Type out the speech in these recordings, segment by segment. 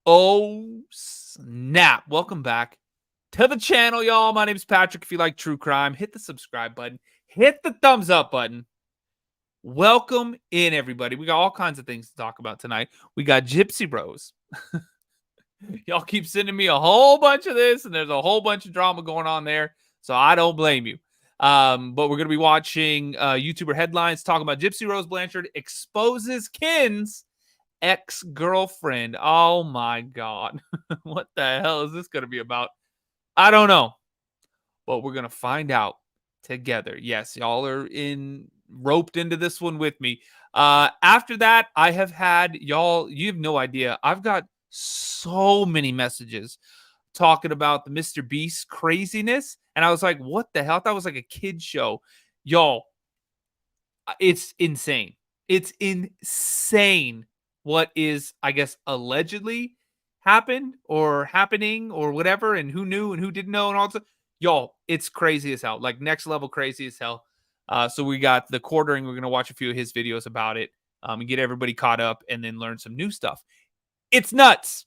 Oh, snap. Welcome back to the channel, y'all. My name is Patrick. If you like true crime, hit the subscribe button. Hit the thumbs up button. Welcome in, everybody. We got all kinds of things to talk about tonight. We got Gypsy Rose. Y'all keep sending me a whole bunch of this, and there's a whole bunch of drama going on there, so I don't blame you. But we're going to be watching YouTuber headlines talking about Gypsy Rose Blanchard exposes Ken's ex-girlfriend. Oh my God. What the hell is this going to be about? I don't know. But we're going to find out together. Yes, y'all are roped into this one with me. After that, I have had y'all, you have no idea. I've got so many messages talking about the MrBeast craziness. And I was like, what the hell? I thought it was like a kid show. Y'all, it's insane. It's insane what is, I guess, allegedly happened or happening or whatever, and who knew and who didn't know and all that. Y'all, it's crazy as hell. Like next level crazy as hell. So we got the quartering. We're going to watch a few of his videos about it and get everybody caught up and then learn some new stuff. It's nuts.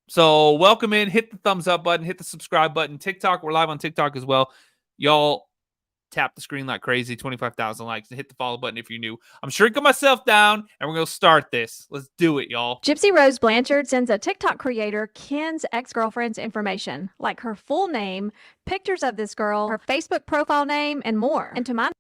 So welcome in. Hit the thumbs up button. Hit the subscribe button. TikTok. We're live on TikTok as well. Y'all, tap the screen like crazy, 25,000 likes, and hit the follow button if you're new. I'm shrinking myself down, and we're going to start this. Let's do it, y'all. Gypsy Rose Blanchard sends a TikTok creator Ken's ex-girlfriend's information, like her full name, pictures of this girl, her Facebook profile name, and more. And to my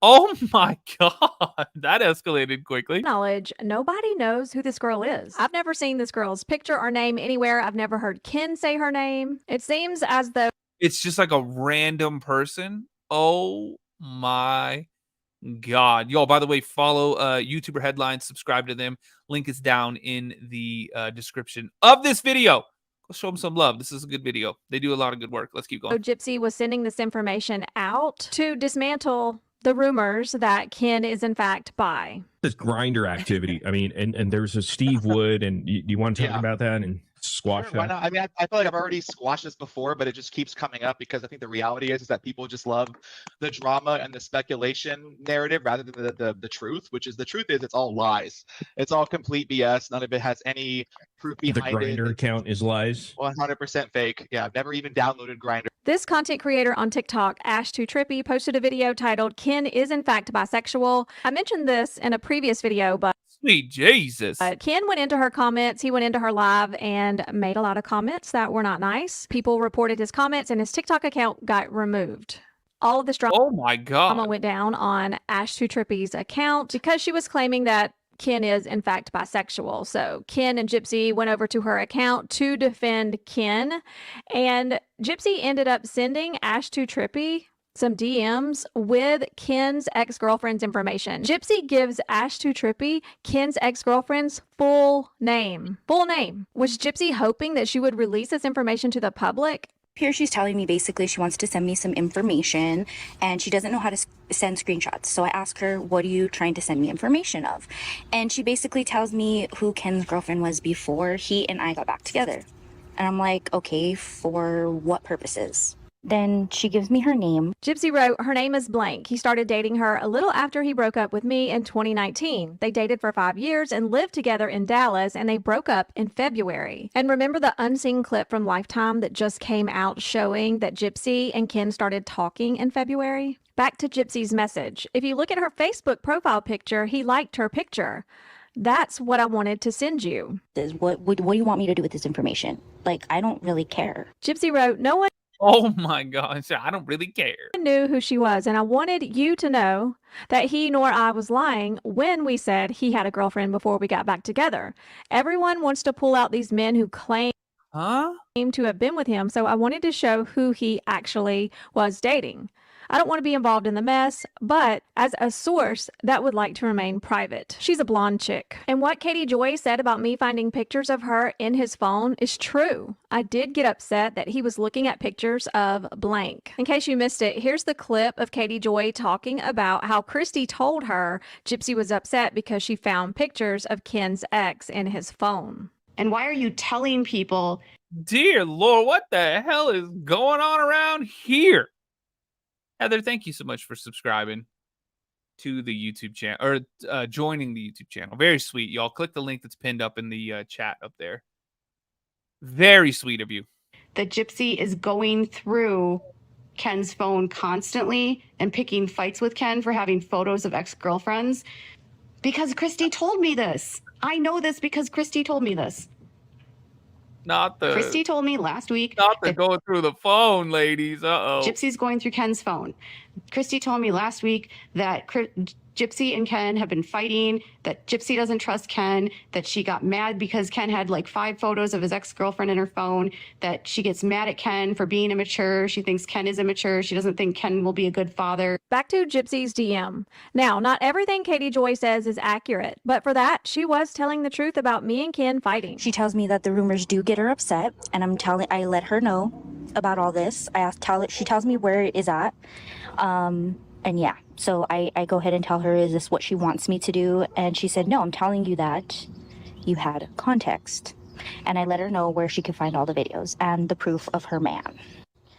Oh my God, that escalated quickly. knowledge, nobody knows who this girl is. I've never seen this girl's picture or name anywhere. I've never heard Ken say her name. It seems as though it's just like a random person. Oh my God. Y'all, by the way, follow YouTuber headlines, subscribe to them. Link is down in the description of this video. Go show them some love. This is a good video. They do a lot of good work. Let's keep going. Gypsy was sending this information out to dismantle the rumors that Ken is in fact bi. This grinder activity. I mean, and there's a Steve Wood, and you want to talk about that and squash Sure, why that? not? I mean, I feel like I've already squashed this before, but it just keeps coming up because I think the reality is that people just love the drama and the speculation narrative rather than the truth, which is the truth is it's all lies. It's all complete BS. None of it has any proof behind The grinder it. account is lies. 100% fake. Yeah, I've never even downloaded Grinder. This content creator on TikTok, Ash2Trippy, posted a video titled Ken is in fact bisexual. I mentioned this in a previous video, but sweet Jesus. Ken went into her comments, he went into her live and made a lot of comments that were not nice. People reported his comments and his TikTok account got removed. All of this drama Oh my God. went down on Ash2Trippy's account because she was claiming that Ken is in fact bisexual. So Ken and Gypsy went over to her account to defend Ken, and Gypsy ended up sending Ash2Trippy some DMs with Ken's ex-girlfriend's information. Gypsy gives Ash2Trippy Ken's ex-girlfriend's full name. Full name. Was Gypsy hoping that she would release this information to the public? Here she's telling me basically she wants to send me some information and she doesn't know how to send screenshots. So I ask her, what are you trying to send me information of? And she basically tells me who Ken's girlfriend was before he and I got back together. And I'm like, okay, for what purposes? Then she gives me her name. Gypsy wrote, her name is blank. He started dating her a little after he broke up with me in 2019. They dated for 5 years and lived together in Dallas, and they broke up in February. And remember the unseen clip from Lifetime that just came out showing that Gypsy and Ken started talking in February? Back to Gypsy's message. If you look at her Facebook profile picture, he liked her picture. That's what I wanted to send you. What do you want me to do with this information? Like, I don't really care. Gypsy wrote, no one Oh my God. I don't really care. knew who she was, and I wanted you to know that he nor I was lying when we said he had a girlfriend before we got back together. Everyone wants to pull out these men who claim to have been with him, so I wanted to show who he actually was dating. I don't want to be involved in the mess, but as a source that would like to remain private. She's a blonde chick. And what Katie Joy said about me finding pictures of her in his phone is true. I did get upset that he was looking at pictures of blank. In case you missed it, here's the clip of Katie Joy talking about how Christy told her Gypsy was upset because she found pictures of Ken's ex in his phone. And why are you telling people? Dear Lord, what the hell is going on around here? Heather, thank you so much for subscribing to the YouTube channel, or joining the YouTube channel. Very sweet, y'all. Click the link that's pinned up in the chat up there. Very sweet of you. That Gypsy is going through Ken's phone constantly and picking fights with Ken for having photos of ex-girlfriends because Christy told me this. I know this because Christy told me this. Christy told me last week that going through the phone, ladies. Gypsy's going through Ken's phone. Christy told me last week that Gypsy and Ken have been fighting, that Gypsy doesn't trust Ken, that she got mad because Ken had like 5 photos of his ex-girlfriend in her phone, that she gets mad at Ken for being immature. She thinks Ken is immature. She doesn't think Ken will be a good father. Back to Gypsy's DM. Now, not everything Katie Joy says is accurate, but for that, she was telling the truth about me and Ken fighting. She tells me that the rumors do get her upset, and I let her know about all this. She tells me where it is at. And yeah, so I go ahead and tell her, is this what she wants me to do? And she said, no, I'm telling you that you had context. And I let her know where she could find all the videos and the proof of her man.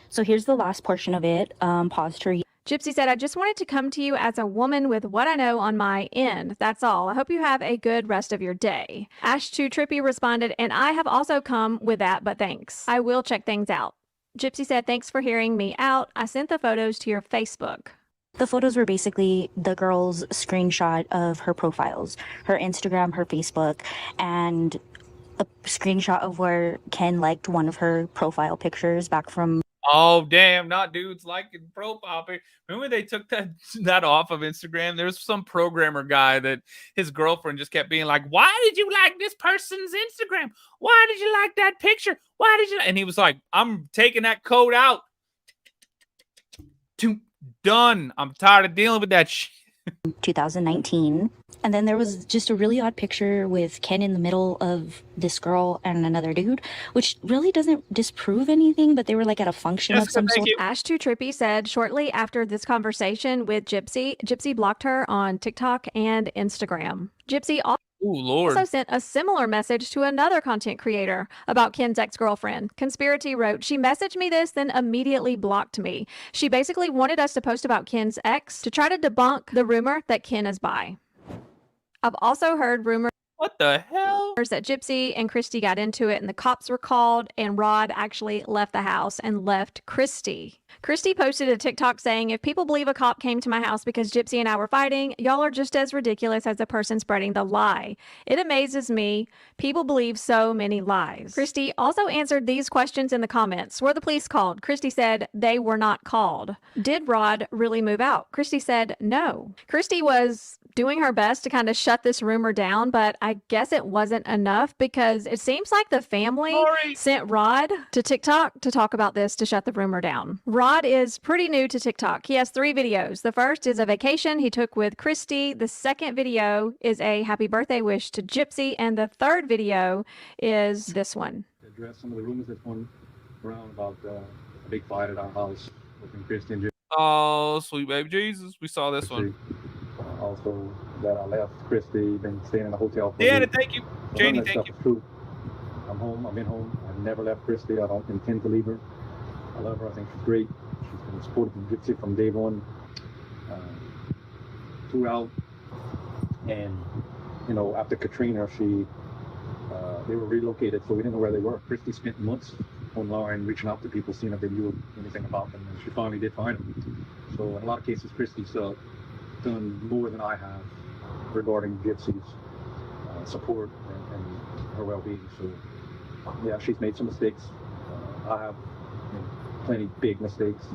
So here's the last portion of it. Paused her. Gypsy said, I just wanted to come to you as a woman with what I know on my end. That's all. I hope you have a good rest of your day. Ash2 Trippy responded, and I have also come with that, but thanks. I will check things out. Gypsy said, thanks for hearing me out. I sent the photos to your Facebook. The photos were basically the girl's screenshot of her profiles, her Instagram, her Facebook, and a screenshot of where Ken liked one of her profile pictures back from. Oh, damn, not dudes liking profile pictures. Remember they took that off of Instagram? There's some programmer guy that his girlfriend just kept being like, why did you like this person's Instagram? Why did you like that picture? Why did you? And he was like, I'm taking that code out. Done. I'm tired of dealing with that shit. 2019. And then there was just a really odd picture with Ken in the middle of this girl and another dude, which really doesn't disprove anything, but they were like at a function of some sort. Ash2 Trippy said shortly after this conversation with Gypsy blocked her on TikTok and Instagram. Gypsy also sent a similar message to another content creator about Ken's ex-girlfriend. Conspiracy wrote, she messaged me this, then immediately blocked me. She basically wanted us to post about Ken's ex to try to debunk the rumor that Ken is bi. I've also heard rumors. What the hell? That Gypsy and Christy got into it and the cops were called and Rod actually left the house and left Christy. Christy posted a TikTok saying, if people believe a cop came to my house because Gypsy and I were fighting, y'all are just as ridiculous as the person spreading the lie. It amazes me. People believe so many lies. Christy also answered these questions in the comments. Were the police called? Christy said they were not called. Did Rod really move out? Christy said no. Christy was doing her best to kind of shut this rumor down, but I guess it wasn't enough because it seems like the family sent Rod to TikTok to talk about this to shut the rumor down. Rod is pretty new to TikTok. He has 3 videos. The first is a vacation he took with Christy. The second video is a happy birthday wish to Gypsy. And the third video is this one. Address some of the rumors that's going around about a big fight at our house with Christy and Gypsy. Oh, sweet baby Jesus. We saw this one. Also, that I left Christy, been staying in a hotel for Danny, thank you. Janie, thank you. True. I'm home. I've been home. I've never left Christy. I don't intend to leave her. I love her. I think she's great. She's been supporting Gypsy from day one throughout. And, you know, after Katrina, they were relocated, so we didn't know where they were. Christy spent months online reaching out to people, seeing if they knew anything about them, and she finally did find them. So in a lot of cases, Christy's done more than I have regarding Gypsy's support and her well-being. So yeah, she's made some mistakes. I have plenty big mistakes.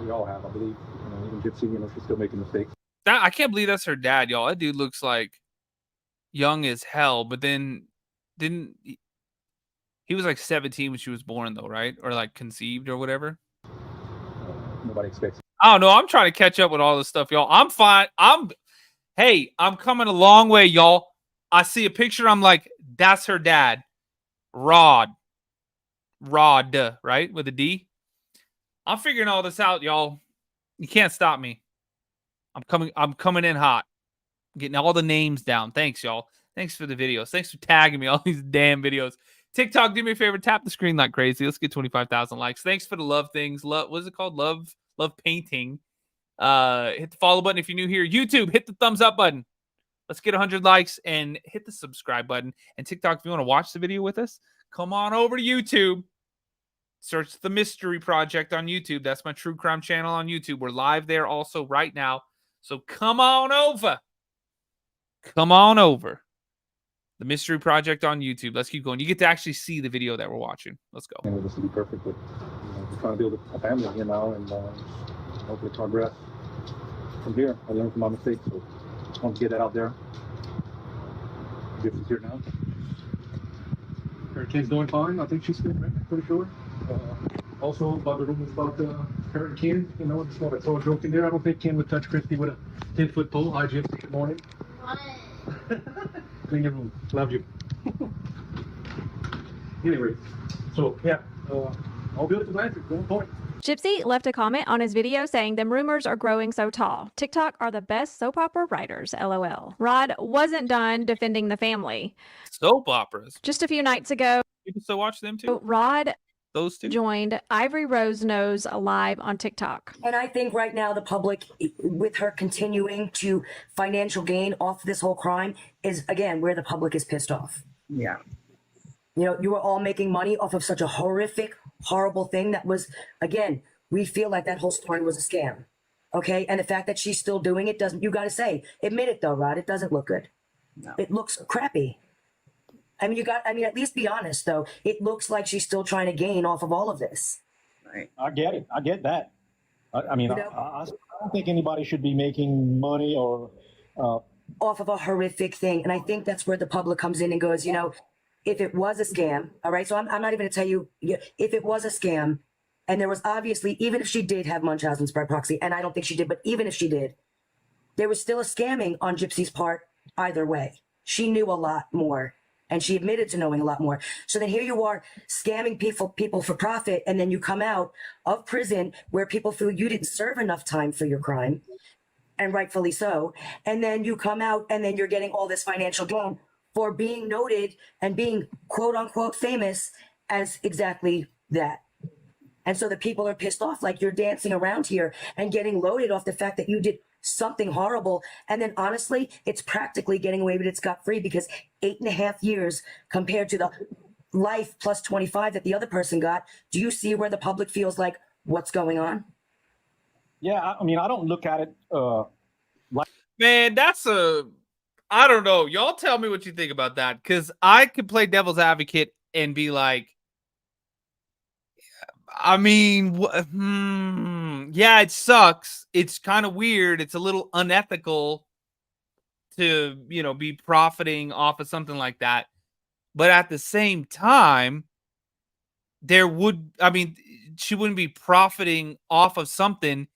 We all have, I believe. Even Gypsy, she's still making mistakes. I can't believe that's her dad, y'all. That dude looks like young as hell, but then he was like 17 when she was born though, right? Or like conceived or whatever. Nobody expects it. I don't know. I'm trying to catch up with all this stuff, y'all. I'm fine. I'm coming a long way, y'all. I see a picture. I'm like, that's her dad. Rod, right? With a D. I'm figuring all this out, y'all. You can't stop me. I'm coming in hot. Getting all the names down. Thanks, y'all. Thanks for the videos. Thanks for tagging me all these damn videos. TikTok, do me a favor. Tap the screen like crazy. Let's get 25,000 likes. Thanks for the love things. What is it called? Love painting. Hit the follow button if you're new here. YouTube, hit the thumbs up button. Let's get 100 likes and hit the subscribe button. And TikTok, if you want to watch the video with us, come on over to YouTube. Search The Mystery Project on YouTube. That's my true crime channel on YouTube. We're live there also right now. So come on over. Come on over. The Mystery Project on YouTube. Let's keep going. You get to actually see the video that we're watching. Let's go. And this will be perfect, but we're trying to build a family here now, and hopefully progress from here. I learned from my mistakes, so just want to get that out there. Gypsy's here now. Her kid's doing fine. I think she's still pregnant, pretty sure. Also, about the rumors about her and Ken, you know, just want to throw a joke in there. I don't think Ken would touch Christy with a 10-foot pole. Hi, Gypsy. Good morning. Clean your room. Love you. Anyway, so yeah, all good to Blanchard. Go on point. Gypsy left a comment on his video saying them rumors are growing so tall. TikTok are the best soap opera writers, LOL. Rod wasn't done defending the family. Soap operas. Just a few nights ago, People still watch them too? Rod Those two? joined Ivory Rose Nose live on TikTok. And I think right now the public, with her continuing to financial gain off this whole crime, is again where the public is pissed off. Yeah. You know, you were all making money off of such a horrific, horrible thing that was, again, we feel like that whole story was a scam. Okay. And the fact that she's still doing it doesn't, you got to say, admit it though, Rod, it doesn't look good. No. It looks crappy. I mean, at least be honest though. It looks like she's still trying to gain off of all of this. Right. I get it. I get that. I mean, You know? I don't think anybody should be making money or Off of a horrific thing. And I think that's where the public comes in and goes, you know, if it was a scam, all right, so I'm not even going to tell you, if it was a scam, and there was obviously, even if she did have Munchausen's by proxy, and I don't think she did, but even if she did, there was still a scamming on Gypsy's part either way. She knew a lot more, and she admitted to knowing a lot more. So then here you are scamming people for profit, and then you come out of prison where people feel you didn't serve enough time for your crime, and rightfully so, and then you come out and then you're getting all this financial gain for being noted and being quote unquote famous as exactly that. And so the people are pissed off, like you're dancing around here and getting loaded off the fact that you did something horrible. And then honestly, it's practically getting away with it scot-free because 8.5 years compared to the life plus 25 that the other person got. Do you see where the public feels like what's going on? yeah. I mean, I don't look at it. Man, that's I don't know. Y'all tell me what you think about that. Because I could play devil's advocate and be like, I mean, yeah, it sucks. It's kind of weird. It's a little unethical to, you know, be profiting off of something like that. But at the same time, she wouldn't be profiting off of something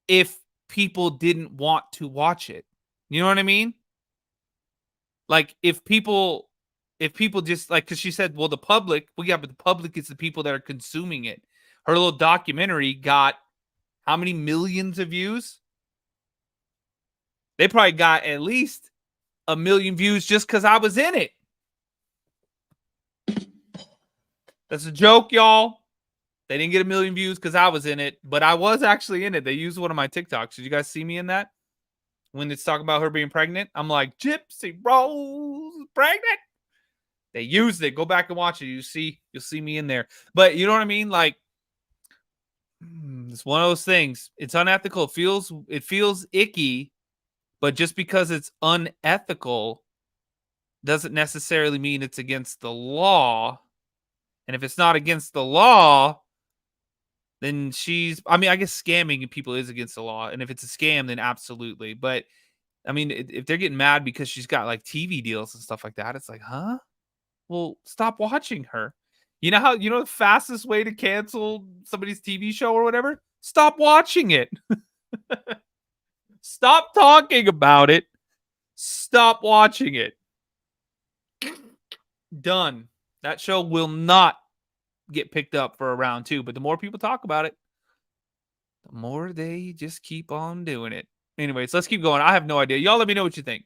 if people didn't want to watch it. You know what I mean? Like if people just like, because she said, well, the public, well, yeah, but the public is the people that are consuming it. Her little documentary got how many millions of views? They probably got at least 1 million views just because I was in it. That's a joke, y'all. They didn't get 1 million views because I was in it, but I was actually in it. They used one of my TikToks. Did you guys see me in that? When it's talking about her being pregnant, I'm like, Gypsy Rose pregnant. They used it. Go back and watch it. You'll see me in there. But you know what I mean? Like, it's one of those things. It's unethical. It feels icky, but just because it's unethical doesn't necessarily mean it's against the law. And if it's not against the law, then I guess scamming people is against the law. And if it's a scam, then absolutely. But I mean, if they're getting mad because she's got like TV deals and stuff like that, it's like, huh? Well, stop watching her. You know the fastest way to cancel somebody's TV show or whatever? Stop watching it. Stop talking about it. Stop watching it. Done. That show will not get picked up for a round 2, but the more people talk about it, the more they just keep on doing it. Anyways, let's keep going. I have no idea. Y'all let me know what you think.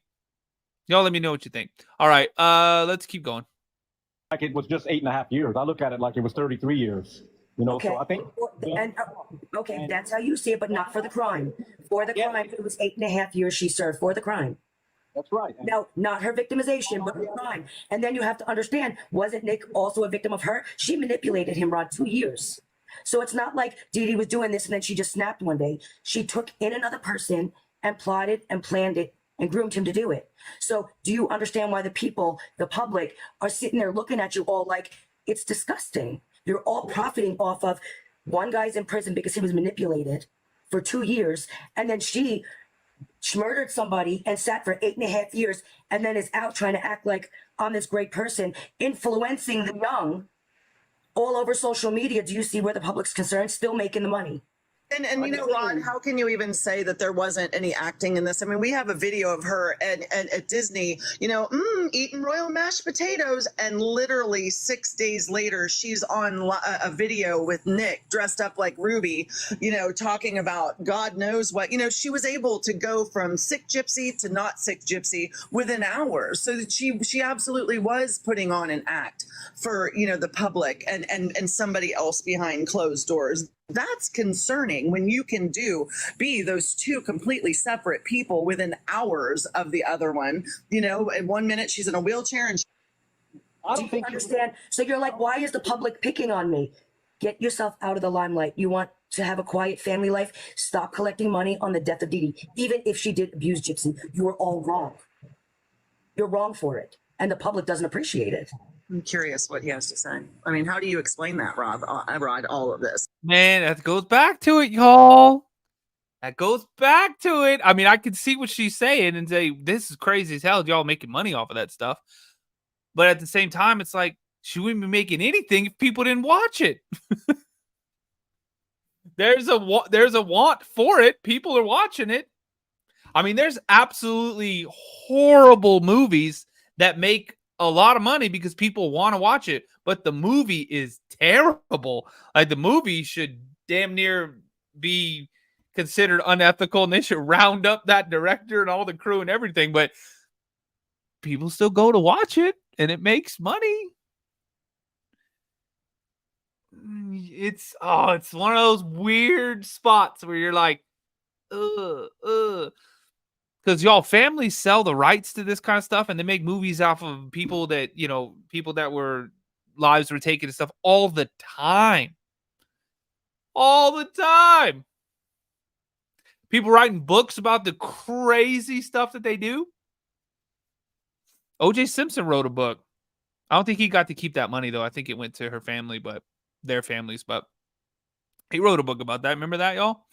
All right, let's keep going. Like it was just 8.5 years. I look at it like it was 33 years. You know, Okay. so I think. Okay, that's how you see it, but not for the crime. For the crime, it was 8.5 years she served for the crime. That's right. Now, not her victimization, but her crime. And then you have to understand, wasn't Nick also a victim of her? She manipulated him, Rod, 2 years. So it's not like Dee Dee was doing this and then she just snapped one day. She took in another person and plotted and planned it and groomed him to do it. So do you understand why the people, the public, are sitting there looking at you all like it's disgusting? You're all profiting off of one guy's in prison because he was manipulated for 2 years, and then she murdered somebody and sat for 8.5 years, and then is out trying to act like I'm this great person, influencing the young all over social media. Do you see where the public's concerned? Still making the money. And you know, Rod, how can you even say that there wasn't any acting in this? I mean, we have a video of her at Disney, you know, eating royal mashed potatoes, and literally 6 days later, she's on a video with Nick dressed up like Ruby, you know, talking about God knows what. You know, she was able to go from sick gypsy to not sick gypsy within hours. So that she absolutely was putting on an act for, you know, the public and somebody else behind closed doors. That's concerning when you can be those two completely separate people within hours of the other one. You know, in 1 minute she's in a wheelchair and I don't think understand. So you're like, why is the public picking on me? Get yourself out of the limelight. You want to have a quiet family life? Stop collecting money on the death of Dee Dee. Even if she did abuse Gypsy, you were all wrong. You're wrong for it. And the public doesn't appreciate it. I'm curious what he has to say. I mean, how do you explain that, Rod, all of this? Man, that goes back to it, y'all. That goes back to it. I mean, I can see what she's saying and say, this is crazy as hell. Y'all making money off of that stuff. But at the same time, it's like, she wouldn't be making anything if people didn't watch it. There's a want for it. People are watching it. I mean, there's absolutely horrible movies that make a lot of money because people want to watch it, but the movie is terrible. Like, the movie should damn near be considered unethical, and they should round up that director and all the crew and everything, but people still go to watch it and it makes money. It's one of those weird spots where you're like, because y'all, families sell the rights to this kind of stuff, and they make movies off of people that, you know, people that were lives were taken and stuff all the time. All the time. People writing books about the crazy stuff that they do. O.J. Simpson wrote a book. I don't think he got to keep that money, though. I think it went to her family, but their families. But he wrote a book about that. Remember that, y'all?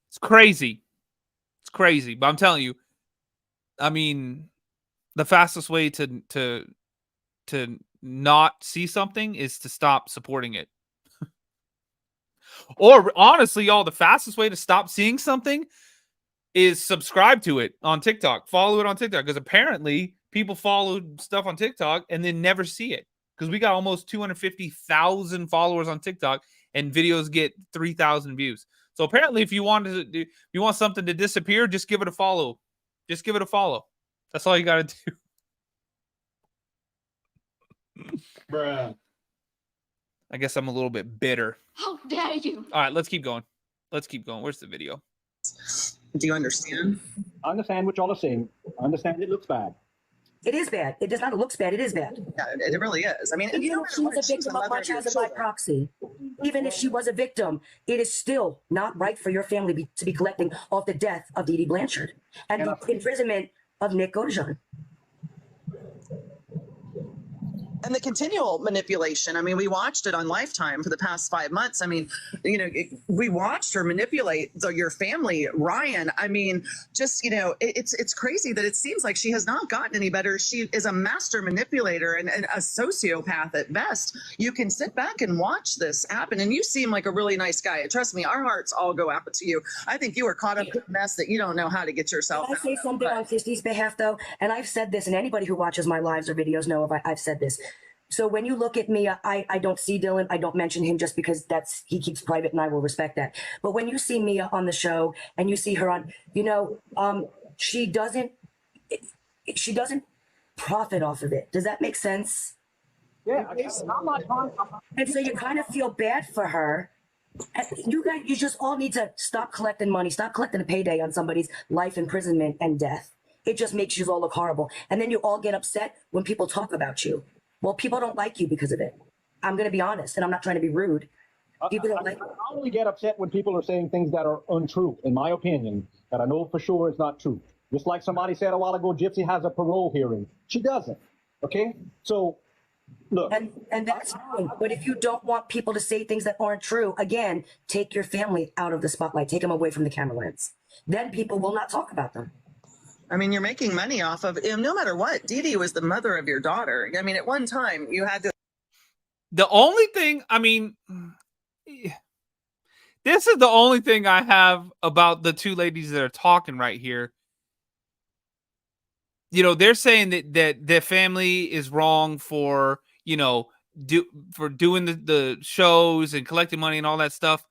It's crazy. It's crazy. But I'm telling you, I mean, the fastest way to not see something is to stop supporting it. Or honestly, y'all, the fastest way to stop seeing something is subscribe to it on TikTok. Follow it on TikTok, because apparently people follow stuff on TikTok and then never see it. Because we got almost 250,000 followers on TikTok, and videos get 3,000 views. So apparently, if you want something to disappear, just give it a follow. Just give it a follow. That's all you got to do. Bruh. I guess I'm a little bit bitter. How dare you? All right, let's keep going. Let's keep going. Where's the video? Do you understand? I understand what y'all are saying. I understand it looks bad. It is bad. It does not. It looks bad. It is bad. Yeah, it really is. I mean, Even if she was a victim of much as by proxy, even if she was a victim, it is still not right for your family to be collecting off the death of Dee Dee Blanchard and the imprisonment of Nick Godejohn. And the continual manipulation. I mean, we watched it on Lifetime for the past 5 months. I mean, you know, we watched her manipulate your family, Ryan. I mean, just, you know, it's crazy that it seems like she has not gotten any better. She is a master manipulator and a sociopath at best. You can sit back and watch this happen, and you seem like a really nice guy. Trust me, our hearts all go out to you. I think you are caught up in a mess that you don't know how to get yourself out of. Can I say something on Christy's behalf, though? And I've said this, and anybody who watches my lives or videos know I've said this. So when you look at Mia, I don't see Dylan. I don't mention him just because he keeps private, and I will respect that. But when you see Mia on the show and you see her on, you know, she doesn't profit off of it. Does that make sense? Yeah, I'm not trying. And so you kind of feel bad for her. And you just all need to stop collecting money, stop collecting a payday on somebody's life imprisonment and death. it just makes you all look horrible. And then you all get upset when people talk about you. Well, people don't like you because of it. I'm going to be honest, and I'm not trying to be rude. People don't like. I only get upset when people are saying things that are untrue, in my opinion, that I know for sure is not true. Just like somebody said a while ago, Gypsy has a parole hearing. She doesn't. Okay? So, look. And that's fine. But if you don't want people to say things that aren't true, again, take your family out of the spotlight. Take them away from the camera lens. Then people will not talk about them. I mean, you're making money off of, no matter what. Dee Dee was the mother of your daughter. I mean, at one time, you had to. The only thing, I mean, this is the only thing I have about the two ladies that are talking right here. You know, they're saying that their family is wrong for, you know, doing the shows and collecting money and all that stuff.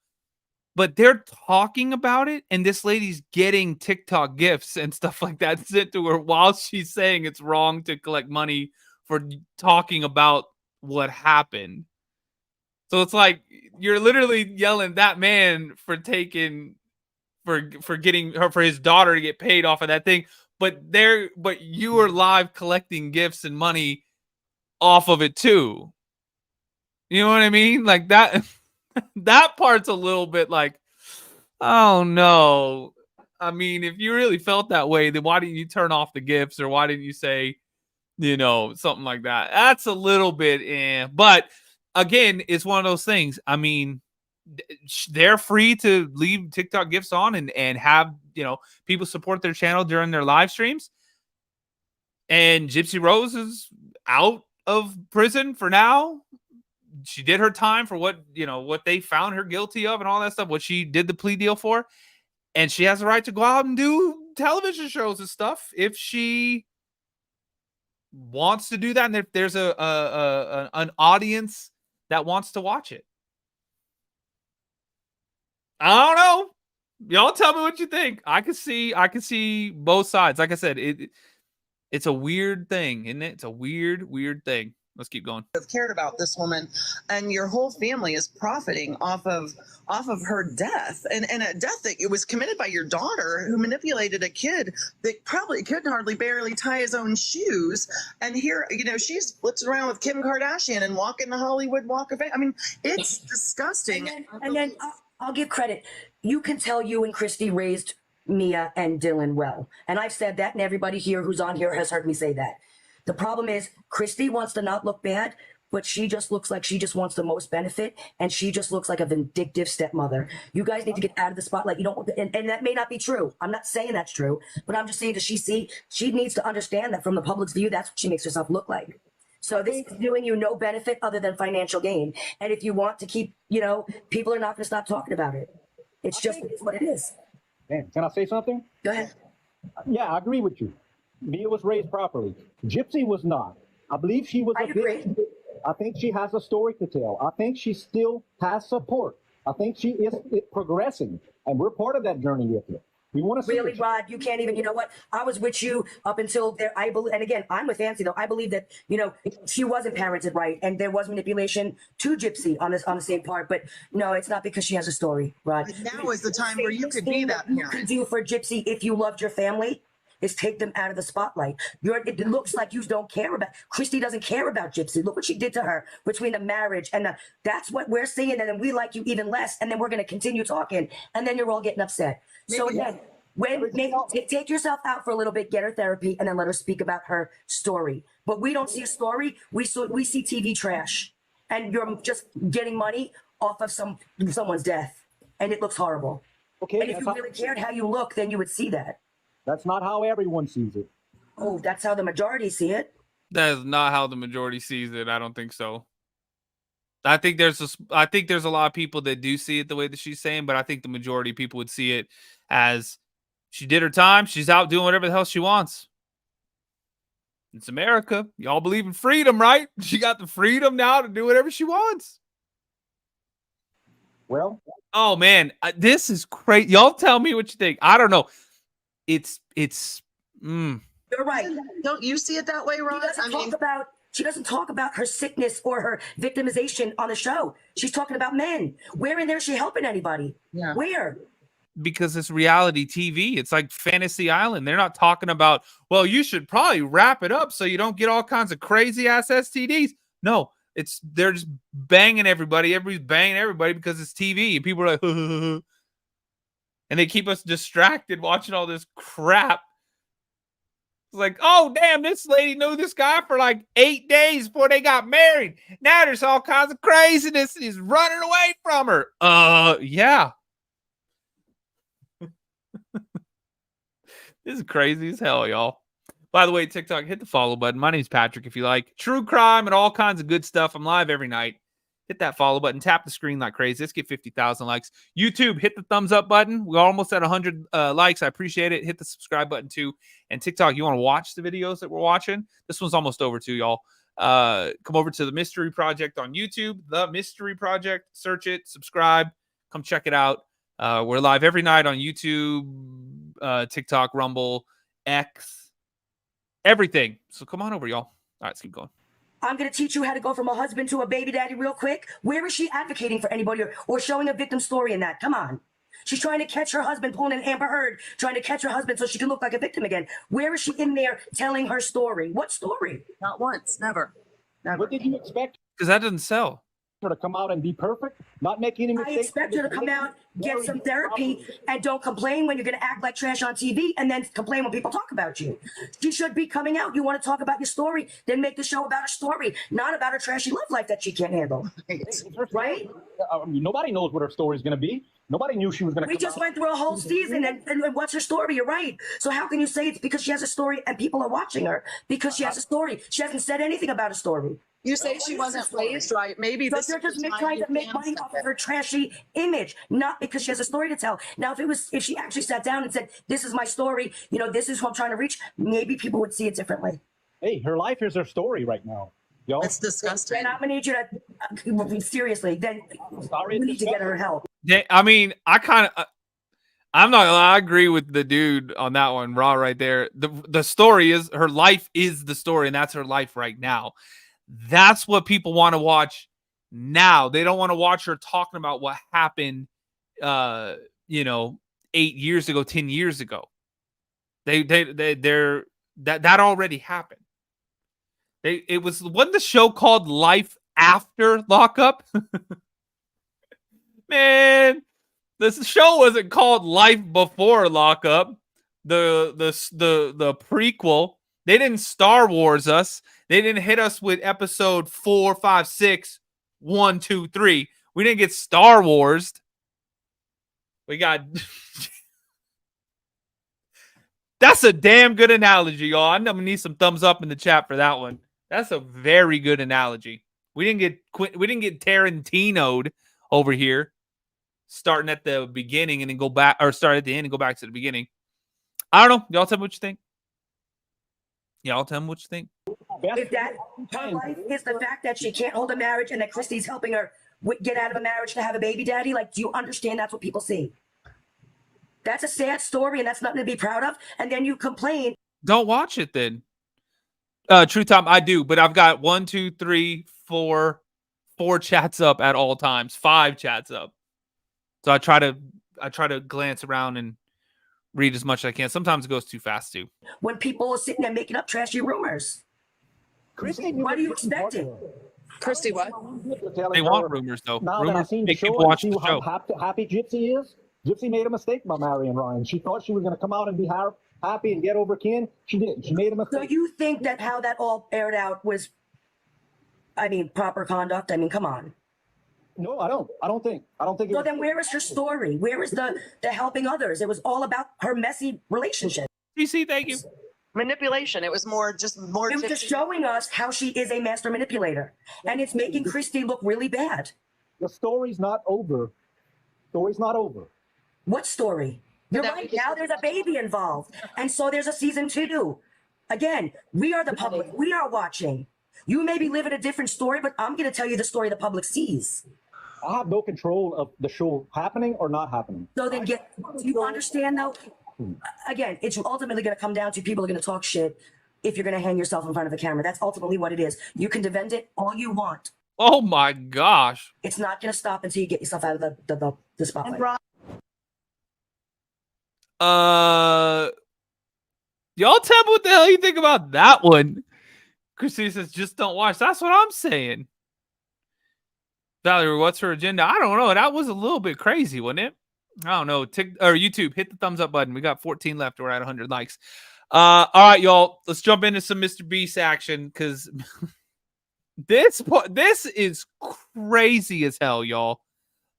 But they're talking about it, and this lady's getting TikTok gifts and stuff like that sent to her while she's saying it's wrong to collect money for talking about what happened. So it's like you're literally yelling that man for taking for getting her, for his daughter to get paid off of that thing, but you are live collecting gifts and money off of it too. You know what I mean? Like that. That part's a little bit like, oh no. I mean, if you really felt that way, then why didn't you turn off the gifts, or why didn't you say, you know, something like that? That's a little bit but again, it's one of those things. I mean, they're free to leave TikTok gifts on and have, you know, people support their channel during their live streams. And Gypsy Rose is out of prison for now. She did her time for what they found her guilty of and all that stuff, what she did the plea deal for. And she has the right to go out and do television shows and stuff if she wants to do that. And if there's an audience that wants to watch it. I don't know. Y'all tell me what you think. I can see both sides. Like I said, it's a weird thing, isn't it? It's a weird thing. Let's keep going. Have cared about this woman, and your whole family is profiting off of her death, and a death that it was committed by your daughter, who manipulated a kid that probably couldn't hardly barely tie his own shoes. And here, you know, she's flips around with Kim Kardashian and walking the Hollywood Walk of Fame. I mean, it's disgusting. And then I'll give credit. You can tell you and Christy raised Mia and Dylan well, and I've said that, and everybody here who's on here has heard me say that. The problem is Christy wants to not look bad, but she just looks like she just wants the most benefit, and she just looks like a vindictive stepmother. You guys need to get out of the spotlight. You don't, and that may not be true. I'm not saying that's true, but I'm just saying, she needs to understand that from the public's view, that's what she makes herself look like. So this is doing you no benefit other than financial gain. And if you want to keep, you know, people are not going to stop talking about it. It's just what it is. Man, can I say something? Go ahead. Yeah, I agree with you. Mia was raised properly. Gypsy was not. I believe she was I agree. I think she has a story to tell. I think she still has support. I think she is progressing, and we're part of that journey with her. We want to see really, Rod, you can't even, you know what? I was with you up until there. I believe, and again, I'm with Fancy though. I believe that, you know, she wasn't parented right, and there was manipulation to Gypsy on the same part. But no, it's not because she has a story, Rod. Now is the time where you could be that you parent. could do for Gypsy if you loved your family is take them out of the spotlight. It looks like you don't care about. Christy doesn't care about Gypsy. Look what she did to her between the marriage and that's what we're seeing. And then we like you even less, and then we're going to continue talking, and then you're all getting upset. So again. Take yourself out for a little bit, get her therapy, and then let her speak about her story. But we don't see a story. We see TV trash, and you're just getting money off of someone's death, and it looks horrible. Okay, and if you really cared how you look, then you would see that. That's not how everyone sees it. Oh, that's how the majority see it. That is not how the majority sees it. I don't think so. I think there's a lot of people that do see it the way that she's saying, but I think the majority of people would see it as she did her time. She's out doing whatever the hell she wants. It's America. Y'all believe in freedom, right? She got the freedom now to do whatever she wants. Well, oh man, this is crazy. Y'all tell me what you think. I don't know. It's. You're right. Don't you see it that way, Ron? She doesn't talk about her sickness or her victimization on the show. She's talking about men. Where in there is she helping anybody? Yeah. Where? because it's reality TV. It's like Fantasy Island. They're not talking about, well, you should probably wrap it up so you don't get all kinds of crazy ass STDs. No, they're just banging everybody. Everybody's banging everybody because it's TV. And people are like, and they keep us distracted watching all this crap. It's like, oh, damn, this lady knew this guy for like 8 days before they got married. Now there's all kinds of craziness and he's running away from her. Yeah. This is crazy as hell, y'all. By the way, TikTok, hit the follow button. My name's Patrick. If you like true crime and all kinds of good stuff, I'm live every night. Hit that follow button. Tap the screen like crazy. Let's get 50,000 likes. YouTube, hit the thumbs up button. We're almost at 100 likes. I appreciate it. Hit the subscribe button too. And TikTok, you want to watch the videos that we're watching? This one's almost over too, y'all. Come over to the Mystery Project on YouTube. The Mystery Project. Search it. Subscribe. Come check it out. We're live every night on YouTube, TikTok, Rumble, X, everything. So come on over, y'all. All right, let's keep going. I'm going to teach you how to go from a husband to a baby daddy real quick. Where is she advocating for anybody or showing a victim story in that? Come on. She's trying to catch her husband, pulling an Amber Heard, trying to catch her husband so she can look like a victim again. Where is she in there telling her story? What story? Not once, never. What did you expect Because that doesn't sell. her to come out and be perfect? Not make any I mistakes? expect her to come out, get some therapy, and don't complain when you're going to act like trash on TV and then complain when people talk about you. She should be coming out. You want to talk about your story, then make the show about her story, not about her trashy love life that she can't handle. Right? Nobody knows what her story is going to be. Nobody knew she was going to We just went through a whole season, and what's her story? You're right. So how can you say it's because she has a story and people are watching her because she has a story? She hasn't said anything about a story. You say she wasn't raised right. Maybe So this they're is just the time trying to you make can money stop off of it. her trashy image, not because she has a story to tell. Now, if she actually sat down and said, "This is my story. You know, this is who I'm trying to reach," maybe people would see it differently. Hey, her life is her story right now. Yo, It's disgusting. And I'm gonna need you to seriously. Then sorry, we need to get her help. I mean, I'm not gonna lie, I agree with the dude on that one, Raw, right there. The story is her life is the story, and that's her life right now. That's what people want to watch now. They don't want to watch her talking about what happened 8 years ago, 10 years ago. They're that already happened. Wasn't the show called Life After Lockup? Man, this show wasn't called Life Before Lockup. The prequel. They didn't Star Wars us. They didn't hit us with episode 4, 5, 6, 1, 2, 3. We didn't get Star Wars. We got. That's a damn good analogy, y'all. I'm gonna need some thumbs up in the chat for that one. That's a very good analogy. We didn't get Tarantino'd over here, starting at the beginning and then go back, or start at the end and go back to the beginning. I don't know. Y'all tell me what you think. If that her life is the fact that she can't hold a marriage and that Christy's helping her get out of a marriage to have a baby daddy, like, do you understand that's what people see? That's a sad story and that's nothing to be proud of. And then you complain. Don't watch it then. True Time, I do, but I've got 1, 2, 3, 4 chats up at all times, 5 chats up. So I try to glance around and read as much as I can. Sometimes it goes too fast too. When people are sitting there making up trashy rumors. Christy, what are you expecting? Christy, what? They want rumors though. Now that I've Rumors seen the make show people and watch see the how show. happy Gypsy is, Gypsy made a mistake by marrying Ryan. She thought she was going to come out and be happy and get over Ken. She didn't. She made a mistake. So you think that how that all aired out was, proper conduct? Come on. No, I don't think. So then where is her story? Where is the helping others? It was all about her messy relationship. DC, thank you. Manipulation. It was more. It was just showing us how she is a master manipulator. And it's making Christy look really bad. The story's not over. Story's not over. What story? You're right. Now there's a baby involved. And so there's a season 2. Again, we are the public. We are watching. You maybe live in a different story, but I'm going to tell you the story the public sees. I have no control of the show happening or not happening. So then do you understand though? Again, it's ultimately going to come down to people are going to talk shit if you're going to hang yourself in front of a camera. That's ultimately what it is. You can defend it all you want. Oh my gosh. It's not going to stop until you get yourself out of the spotlight. Y'all tell me what the hell you think about that one. Christina says, just don't watch. That's what I'm saying. Valerie, what's her agenda? I don't know. That was a little bit crazy, wasn't it? I don't know. YouTube, hit the thumbs up button. We got 14 left. We're at 100 likes. All right, y'all. Let's jump into some MrBeast action because this is crazy as hell, y'all.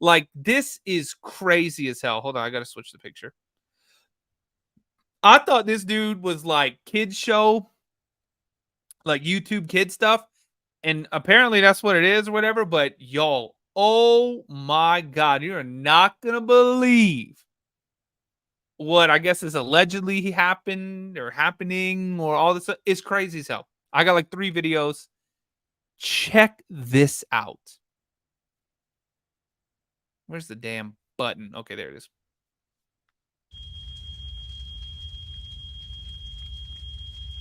Like, this is crazy as hell. Hold on, I gotta switch the picture. I thought this dude was like kids show, like YouTube kid stuff, and apparently that's what it is or whatever. But y'all, oh my god, you're not gonna believe what I guess is allegedly happened or happening or all this stuff. It's crazy as hell. I got like 3 videos. Check this out. Where's the damn button? Okay, there it is.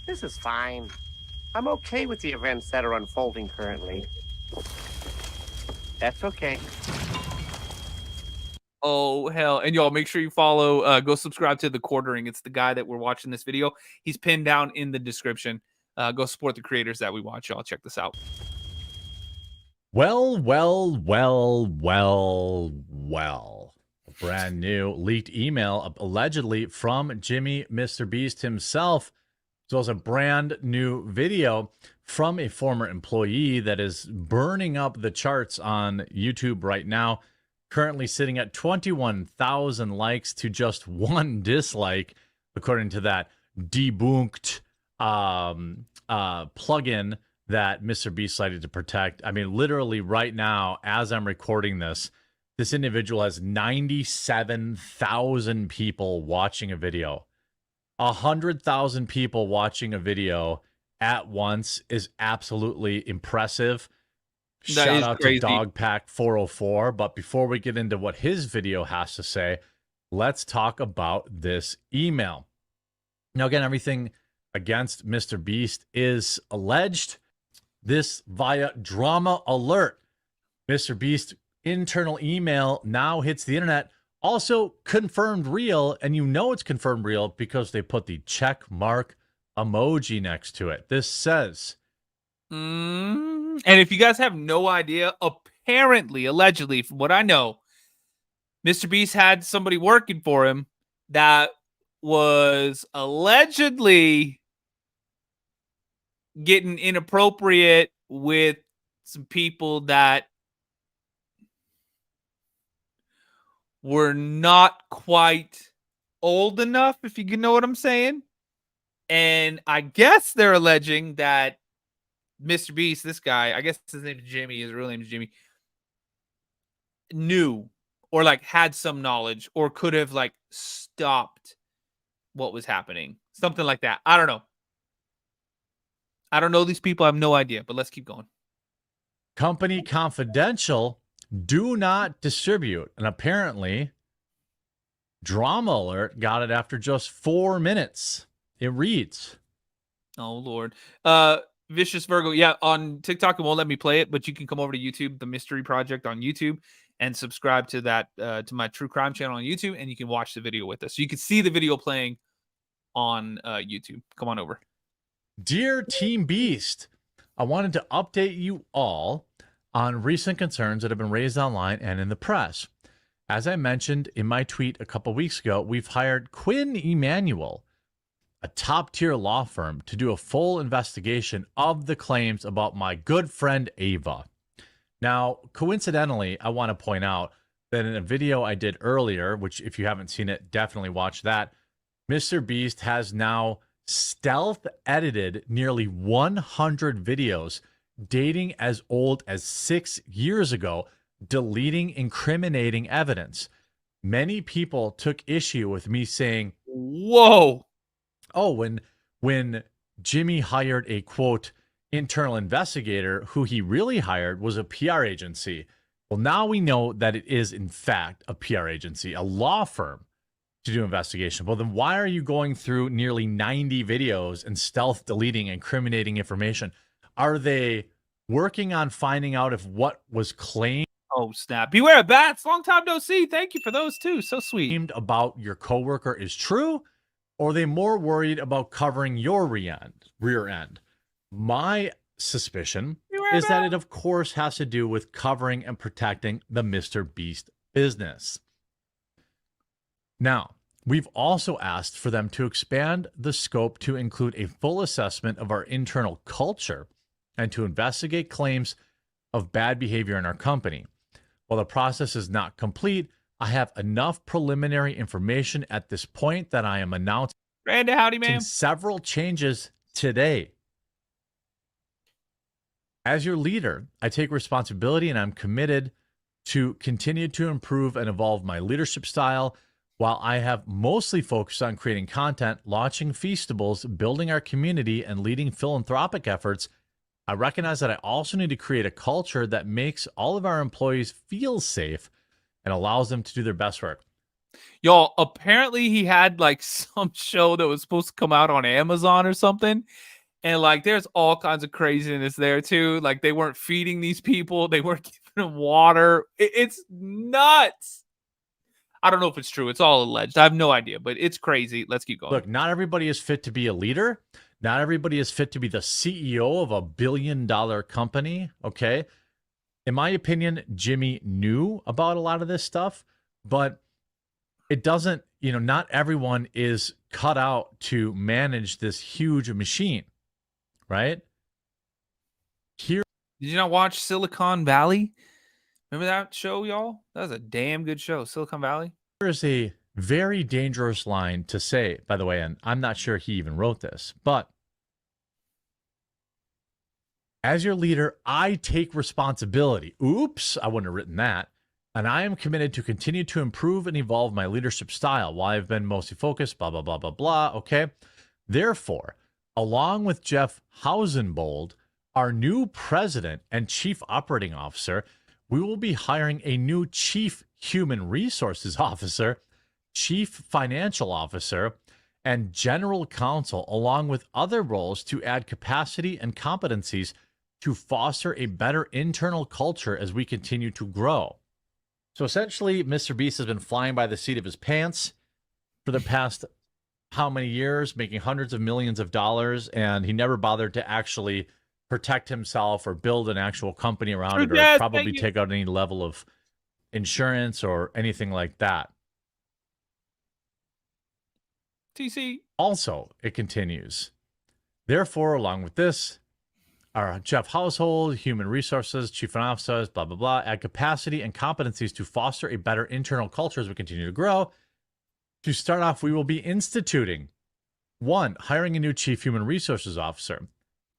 This is fine. I'm okay with the events that are unfolding currently. That's okay. Oh, hell. And y'all, make sure you follow, go subscribe to The Quartering. It's the guy that we're watching this video. He's pinned down in the description. Go support the creators that we watch, y'all. Check this out. Well. A brand new leaked email allegedly from Jimmy MrBeast himself, as well as a brand new video from a former employee that is burning up the charts on YouTube right now, currently sitting at 21,000 likes to just 1 dislike, according to that debunked plugin that MrBeast decided to protect. I mean, literally right now, as I'm recording this, this individual has 97,000 people watching a video. 100,000 people watching a video at once is absolutely impressive. Shout out to Dogpack404. But before we get into what his video has to say, let's talk about this email. Now, again, everything against MrBeast is alleged. This via Drama Alert. MrBeast internal email now hits the internet. Also confirmed real, and you know it's confirmed real because they put the check mark emoji next to it. This says, and if you guys have no idea, apparently, allegedly, from what I know, MrBeast had somebody working for him that was allegedly getting inappropriate with some people that were not quite old enough, if you know what I'm saying. And I guess they're alleging that MrBeast, this guy, I guess his name is Jimmy, his real name is Jimmy, knew or like had some knowledge or could have like stopped what was happening. Something like that. I don't know. I don't know these people. I have no idea, but let's keep going. company confidential, do not distribute. And apparently, Drama Alert got it after just 4 minutes. It reads, oh, Lord. Vicious Virgo. Yeah, on TikTok, it won't let me play it, but you can come over to YouTube, The Mystery Project on YouTube, and subscribe to that, to my true crime channel on YouTube, and you can watch the video with us. So you can see the video playing on YouTube. Come on over. Dear Team Beast, I wanted to update you all on recent concerns that have been raised online and in the press. As I mentioned in my tweet a couple weeks ago, we've hired Quinn Emanuel, a top-tier law firm, to do a full investigation of the claims about my good friend Ava. Now, coincidentally, I want to point out that in a video I did earlier, which if you haven't seen it, definitely watch that, MrBeast has now stealth edited nearly 100 videos dating as old as 6 years ago, deleting incriminating evidence. Many people took issue with me saying, whoa, oh, when Jimmy hired a, quote, internal investigator, who he really hired was a PR agency. Well, now we know that it is, in fact, a PR agency, a law firm, to do investigation. Well, then why are you going through nearly 90 videos and stealth deleting incriminating information? Are they working on finding out if what was claimed? Oh, snap. Beware of bats. Long time no see. Thank you for those too. So sweet. About your coworker is true, or are they more worried about covering your rear end? My suspicion is that it, of course, has to do with covering and protecting the MrBeast business. Now, we've also asked for them to expand the scope to include a full assessment of our internal culture and to investigate claims of bad behavior in our company. While the process is not complete, I have enough preliminary information at this point that I am announcing Randy, howdy, man. several changes today. As your leader, I take responsibility and I'm committed to continue to improve and evolve my leadership style. While I have mostly focused on creating content, launching Feastables, building our community, and leading philanthropic efforts, I recognize that I also need to create a culture that makes all of our employees feel safe and allows them to do their best work. Y'all, apparently he had like some show that was supposed to come out on Amazon or something. And like there's all kinds of craziness there too. Like they weren't feeding these people. They weren't giving them water. It's nuts. I don't know if it's true. It's all alleged. I have no idea, but it's crazy. Let's keep going. Look, not everybody is fit to be a leader. Not everybody is fit to be the CEO of a billion-dollar company, okay? In my opinion, Jimmy knew about a lot of this stuff, but it doesn't, not everyone is cut out to manage this huge machine, right? Here, did you not watch Silicon Valley? Remember that show, y'all? That was a damn good show, Silicon Valley. There's a very dangerous line to say, by the way, and I'm not sure he even wrote this, but as your leader, I take responsibility. Oops, I wouldn't have written that. And I am committed to continue to improve and evolve my leadership style while I've been mostly focused, blah, blah, blah, blah, blah, okay? Therefore, along with Jeff Hausenbold, our new president and chief operating officer, we will be hiring a new chief human resources officer, chief financial officer, and general counsel, along with other roles to add capacity and competencies to foster a better internal culture as we continue to grow. So essentially, MrBeast has been flying by the seat of his pants for the past how many years, making hundreds of millions of dollars, and he never bothered to actually protect himself or build an actual company around it, or probably take out any level of insurance or anything like that. TC. Also, it continues. Therefore, along with this, our Jeff Household, Human Resources, Chief Financial Officers, blah, blah, blah, add capacity and competencies to foster a better internal culture as we continue to grow. To start off, we will be instituting 1, hiring a new Chief Human Resources Officer.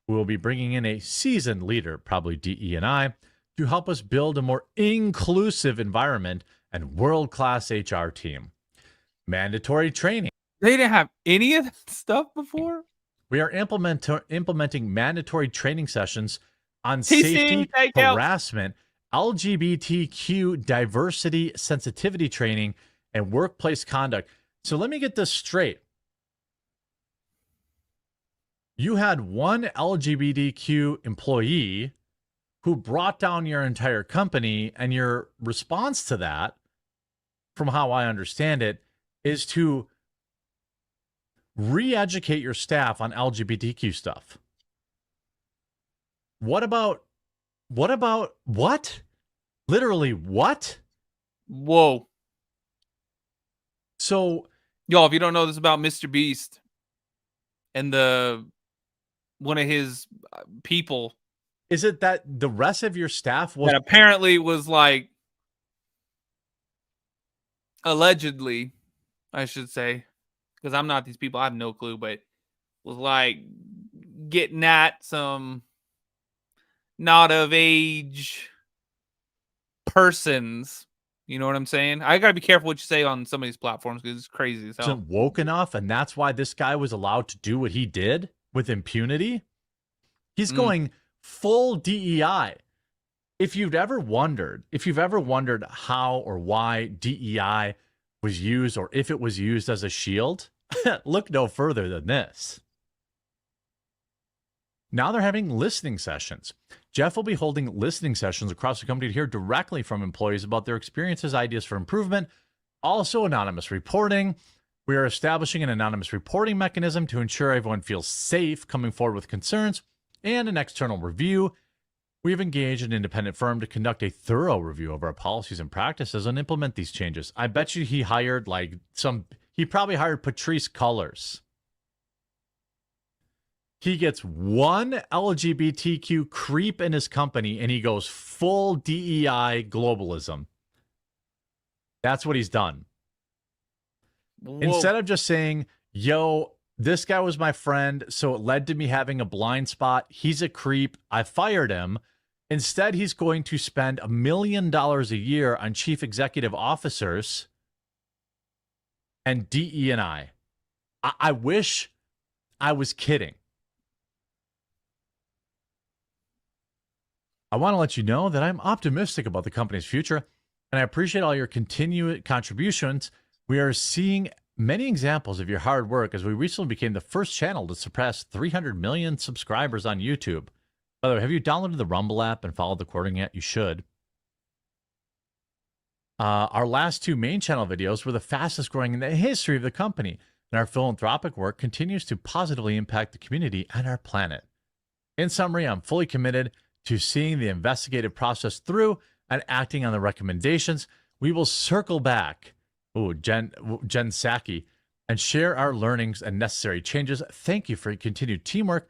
We will be bringing in a seasoned leader, probably DE&I, to help us build a more inclusive environment and world-class HR team. Mandatory training. They didn't have any of that stuff before? We are implementing mandatory training sessions on safety, harassment, LGBTQ diversity, sensitivity training, and workplace conduct. So let me get this straight. You had one LGBTQ employee who brought down your entire company, and your response to that, from how I understand it, is to re-educate your staff on LGBTQ stuff. What about what? Literally what? Whoa. So, y'all, if you don't know this about MrBeast and one of his people, is it that the rest of your staff was that apparently was like, allegedly, I should say, because I'm not these people, I have no clue, but was like getting at some not of age persons. You know what I'm saying? I gotta be careful what you say on some of these platforms because it's crazy as hell. Wasn't woke enough, and that's why this guy was allowed to do what he did with impunity. He's going full DEI. If you've ever wondered how or why DEI was used, or if it was used as a shield, look no further than this. Now they're having listening sessions. Jeff will be holding listening sessions across the company to hear directly from employees about their experiences, ideas for improvement, also anonymous reporting. We are establishing an anonymous reporting mechanism to ensure everyone feels safe coming forward with concerns, and an external review. We've engaged an independent firm to conduct a thorough review of our policies and practices and implement these changes. I bet you he hired he probably hired Patrice Cullors. He gets one LGBTQ creep in his company and he goes full DEI globalism. That's what he's done. Whoa. Instead of just saying, yo, this guy was my friend, so it led to me having a blind spot. He's a creep. I fired him. Instead, he's going to spend $1 million a year on chief executive officers and DE&I. I wish I was kidding. I want to let you know that I'm optimistic about the company's future, and I appreciate all your continued contributions. We are seeing many examples of your hard work as we recently became the first channel to surpass 300 million subscribers on YouTube. By the way, have you downloaded the Rumble app and followed the recording yet? You should. Our last 2 main channel videos were the fastest growing in the history of the company, and our philanthropic work continues to positively impact the community and our planet. In summary, I'm fully committed to seeing the investigative process through and acting on the recommendations. We will circle back, Jen Psaki, and share our learnings and necessary changes. Thank you for your continued teamwork,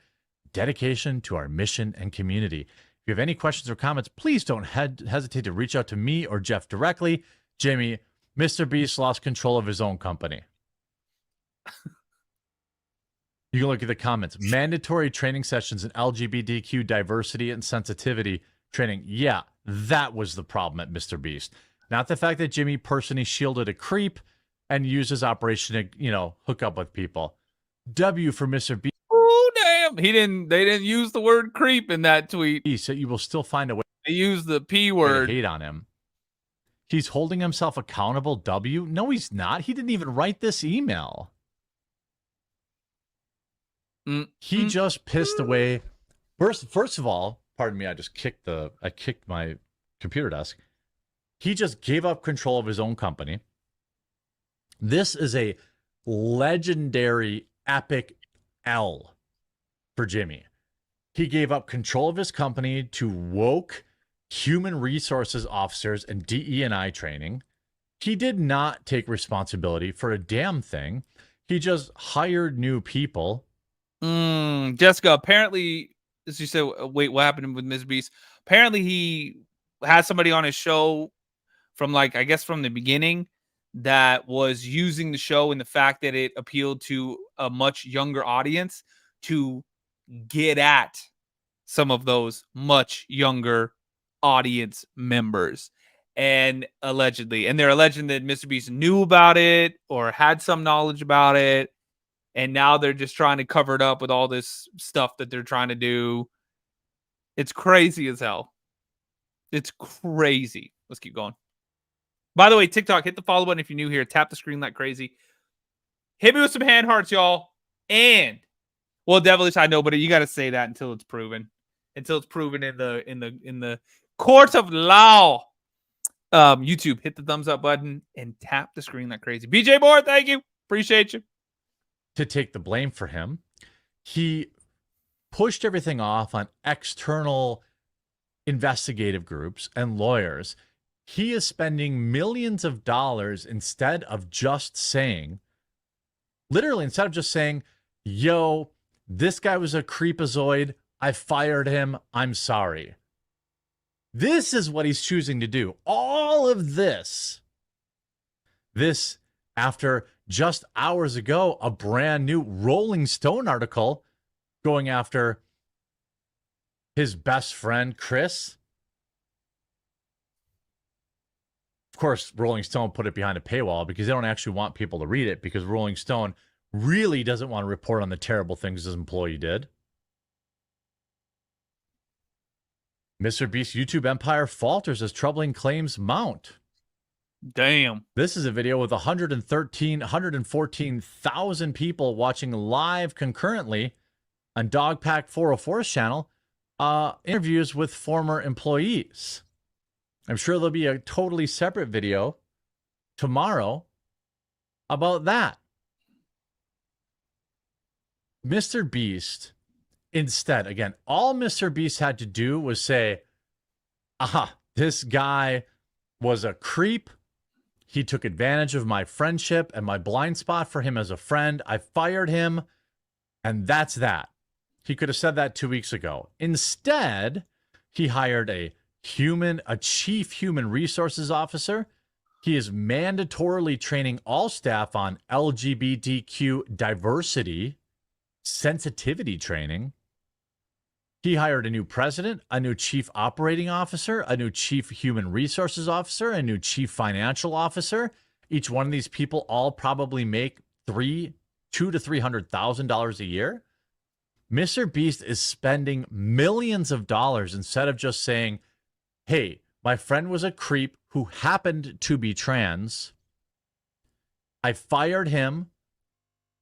dedication to our mission and community. If you have any questions or comments, please don't hesitate to reach out to me or Jeff directly. Jamie, MrBeast lost control of his own company. You can look at the comments. Mandatory training sessions in LGBTQ diversity and sensitivity training. Yeah, that was the problem at MrBeast. Not the fact that Jimmy personally shielded a creep and uses Operation to, hook up with people. W for MrBeast. Oh, damn. They didn't use the word creep in that tweet. So you will still find a way. They used the P word. To hate on him. He's holding himself accountable, W? No, he's not. He didn't even write this email. He just pissed away. First of all, pardon me, I kicked my computer desk. He just gave up control of his own company. This is a legendary epic L for Jimmy. He gave up control of his company to woke human resources officers and DE&I training. He did not take responsibility for a damn thing. He just hired new people. Jessica, apparently, as you said, wait, what happened with MrBeast? Apparently he had somebody on his show from from the beginning that was using the show and the fact that it appealed to a much younger audience to get at some of those much younger audience members. And they're alleging that MrBeast knew about it or had some knowledge about it. And now they're just trying to cover it up with all this stuff that they're trying to do. It's crazy as hell. It's crazy. Let's keep going. By the way, TikTok, hit the follow button if you're new here. Tap the screen like crazy. Hit me with some hand hearts, y'all. And, well, devilish, I know, but you got to say that until it's proven. Until it's proven in the court of law. YouTube, hit the thumbs up button and tap the screen like crazy. BJ Moore, thank you. Appreciate you. To take the blame for him, he pushed everything off on external investigative groups and lawyers. He is spending millions of dollars instead of just saying, yo, this guy was a creepazoid. I fired him. I'm sorry. This is what he's choosing to do. All of this after just hours ago, a brand new Rolling Stone article going after his best friend, Chris. Of course, Rolling Stone put it behind a paywall because they don't actually want people to read it, because Rolling Stone really doesn't want to report on the terrible things his employee did. MrBeast's YouTube empire falters as troubling claims mount. Damn. This is a video with 114,000 people watching live concurrently on Dogpack 404's channel. interviews with former employees. I'm sure there'll be a totally separate video tomorrow about that. MrBeast, instead, again, all MrBeast had to do was say, this guy was a creep. He took advantage of my friendship and my blind spot for him as a friend. I fired him, and that's that. He could have said that 2 weeks ago. Instead, he hired a chief human resources officer. He is mandatorily training all staff on LGBTQ diversity, sensitivity training. He hired a new president, a new chief operating officer, a new chief human resources officer, a new chief financial officer. Each one of these people all probably make $200,000 to $300,000 a year. MrBeast is spending millions of dollars instead of just saying, hey, my friend was a creep who happened to be trans. I fired him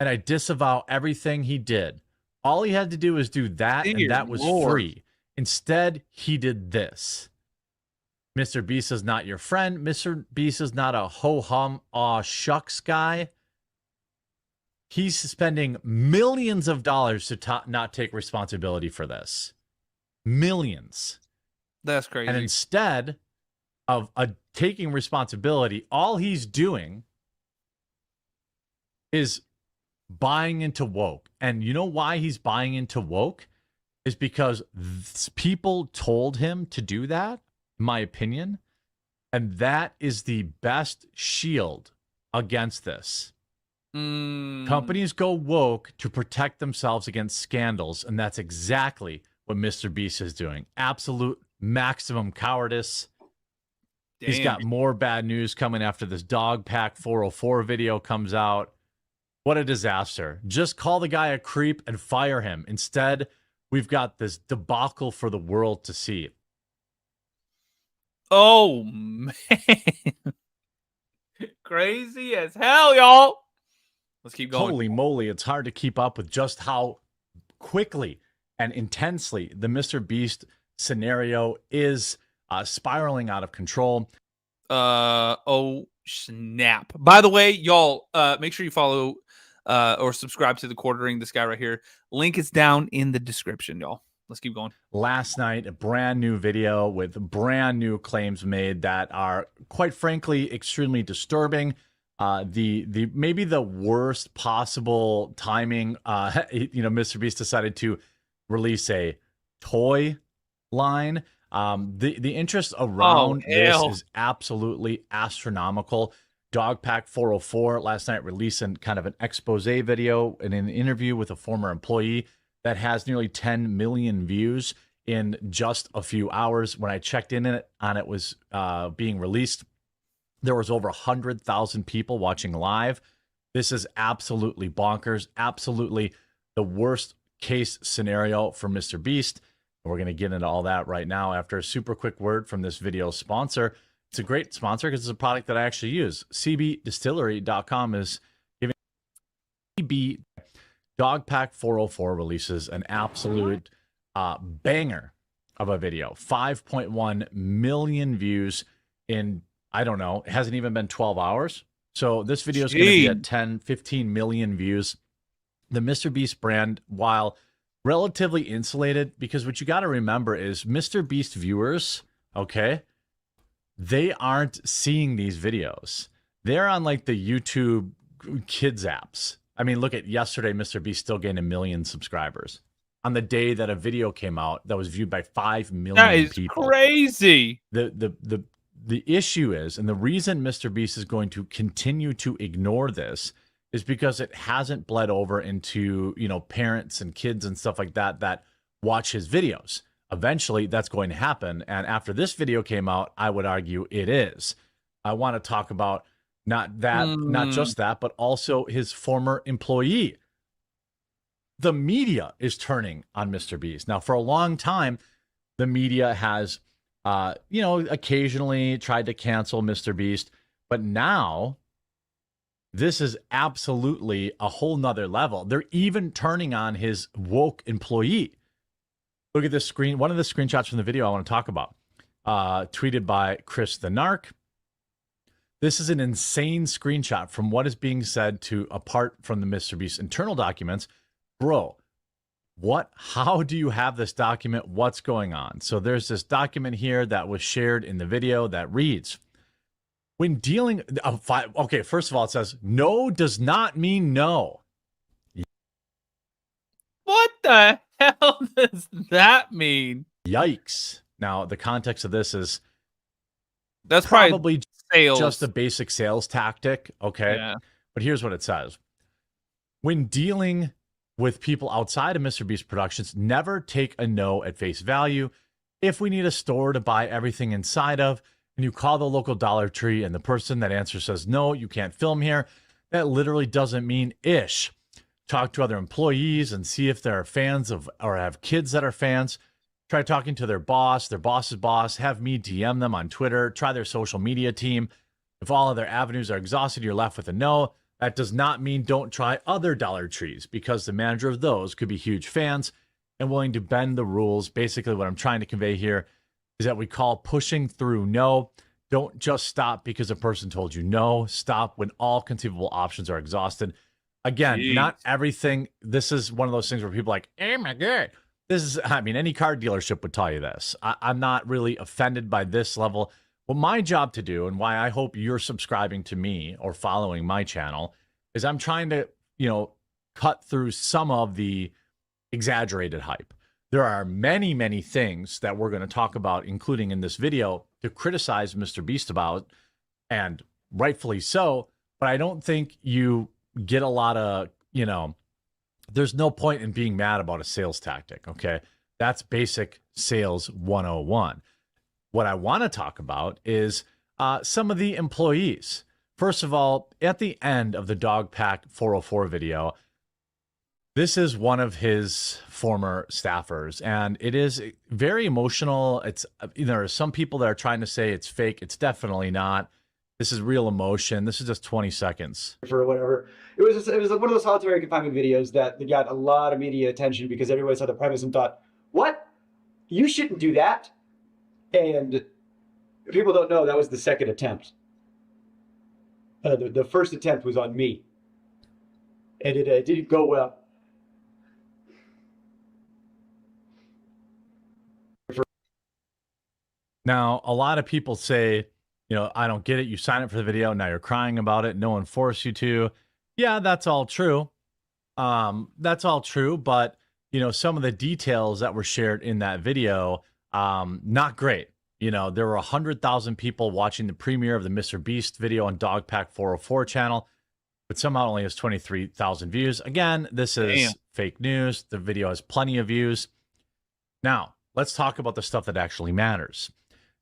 and I disavow everything he did. All he had to do was do that, and that was free. Instead, he did this. MrBeast is not your friend. MrBeast is not a ho-hum, aw shucks guy. He's spending millions of dollars to not take responsibility for this. Millions. That's crazy. And instead of taking responsibility, all he's doing is buying into woke. And you know why he's buying into woke? Is because people told him to do that, in my opinion. And that is the best shield against this. Companies go woke to protect themselves against scandals, and that's exactly what MrBeast is doing. Absolute maximum cowardice. Damn. He's got more bad news coming after this Dog Pack 404 video comes out. What a disaster. Just call the guy a creep and fire him. Instead, we've got this debacle for the world to see. Oh, man. Crazy as hell, y'all. Let's keep going. Holy moly, it's hard to keep up with just how quickly and intensely the MrBeast scenario is spiraling out of control. Oh, snap. By the way, y'all, make sure you follow or subscribe to the Quartering, this guy right here. Link is down in the description, y'all. Let's keep going. Last night, a brand new video with brand new claims made that are, quite frankly, extremely disturbing. The maybe the worst possible timing. MrBeast decided to release a toy line. The interest around this is absolutely astronomical. Dogpack 404 last night released kind of an expose video in an interview with a former employee that has nearly 10 million views in just a few hours. When I checked in on it was being released, there was over 100,000 people watching live. This is absolutely bonkers, absolutely the worst case scenario for MrBeast. We're going to get into all that right now after a super quick word from this video sponsor. It's a great sponsor because it's a product that I actually use. CBDistillery.com is giving CB Dogpack 404 releases an absolute banger of a video. 5.1 million views in, I don't know, it hasn't even been 12 hours. So this video is going to be at 10, 15 million views. The MrBeast brand, while relatively insulated, because what you got to remember is MrBeast viewers, okay, they aren't seeing these videos. They're on like the YouTube kids apps. I mean, look at yesterday, MrBeast still gained 1 million subscribers on the day that a video came out that was viewed by 5 million people. That is crazy. The issue is, and the reason MrBeast is going to continue to ignore this is because it hasn't bled over into, parents and kids and stuff like that watch his videos. Eventually, that's going to happen. And after this video came out, I would argue it is. I want to talk about not just that, but also his former employee. The media is turning on MrBeast. Now, for a long time, the media has, occasionally tried to cancel MrBeast, but now this is absolutely a whole nother level. They're even turning on his woke employee. Look at this screen. One of the screenshots from the video I want to talk about, tweeted by Chris the Narc. This is an insane screenshot from what is being said to apart from the MrBeast internal documents. Bro, how do you have this document? What's going on? So there's this document here that was shared in the video that reads, when dealing, okay, first of all, it says, no does not mean no. What the hell does that mean? Yikes. Now, the context of this is that's probably sales. Just a basic sales tactic, okay? Yeah. But here's what it says. When dealing with people outside of MrBeast Productions, never take a no at face value. If we need a store to buy everything inside of, and you call the local Dollar Tree and the person that answers says, no, you can't film here, that literally doesn't mean ish. Talk to other employees and see if they're fans of or have kids that are fans. Try talking to their boss's boss, have me DM them on Twitter, try their social media team. If all of their avenues are exhausted, you're left with a no. That does not mean don't try other Dollar Trees, because the manager of those could be huge fans and willing to bend the rules. Basically, what I'm trying to convey here is that we call pushing through no. Don't just stop because a person told you no. Stop when all conceivable options are exhausted. Again, not everything. This is one of those things where people are like, oh my God. This is, I mean, any car dealership would tell you this. I'm not really offended by this level. What my job to do, and why I hope you're subscribing to me or following my channel, is I'm trying to, cut through some of the exaggerated hype. There are many, many things that we're going to talk about, including in this video, to criticize MrBeast about, and rightfully so. But I don't think you get a lot of, there's no point in being mad about a sales tactic, okay? That's basic sales 101. What I want to talk about is some of the employees. First of all, at the end of the Dog Pack 404 video, this is one of his former staffers, and it is very emotional. It's, there are some people that are trying to say it's fake. It's definitely not. This is real emotion. This is just 20 seconds. For whatever. It was one of those solitary confinement videos that got a lot of media attention because everybody saw the premise and thought, what? You shouldn't do that. And people don't know that was the second attempt. The first attempt was on me. And it didn't go well. Now, a lot of people say, I don't get it. You sign up for the video. Now you're crying about it. No one forced you to. Yeah, that's all true. That's all true. But, some of the details that were shared in that video, not great. There were 100,000 people watching the premiere of the MrBeast video on Dog Pack 404 channel, but somehow only has 23,000 views. Again, this is fake news. The video has plenty of views. Now, let's talk about the stuff that actually matters.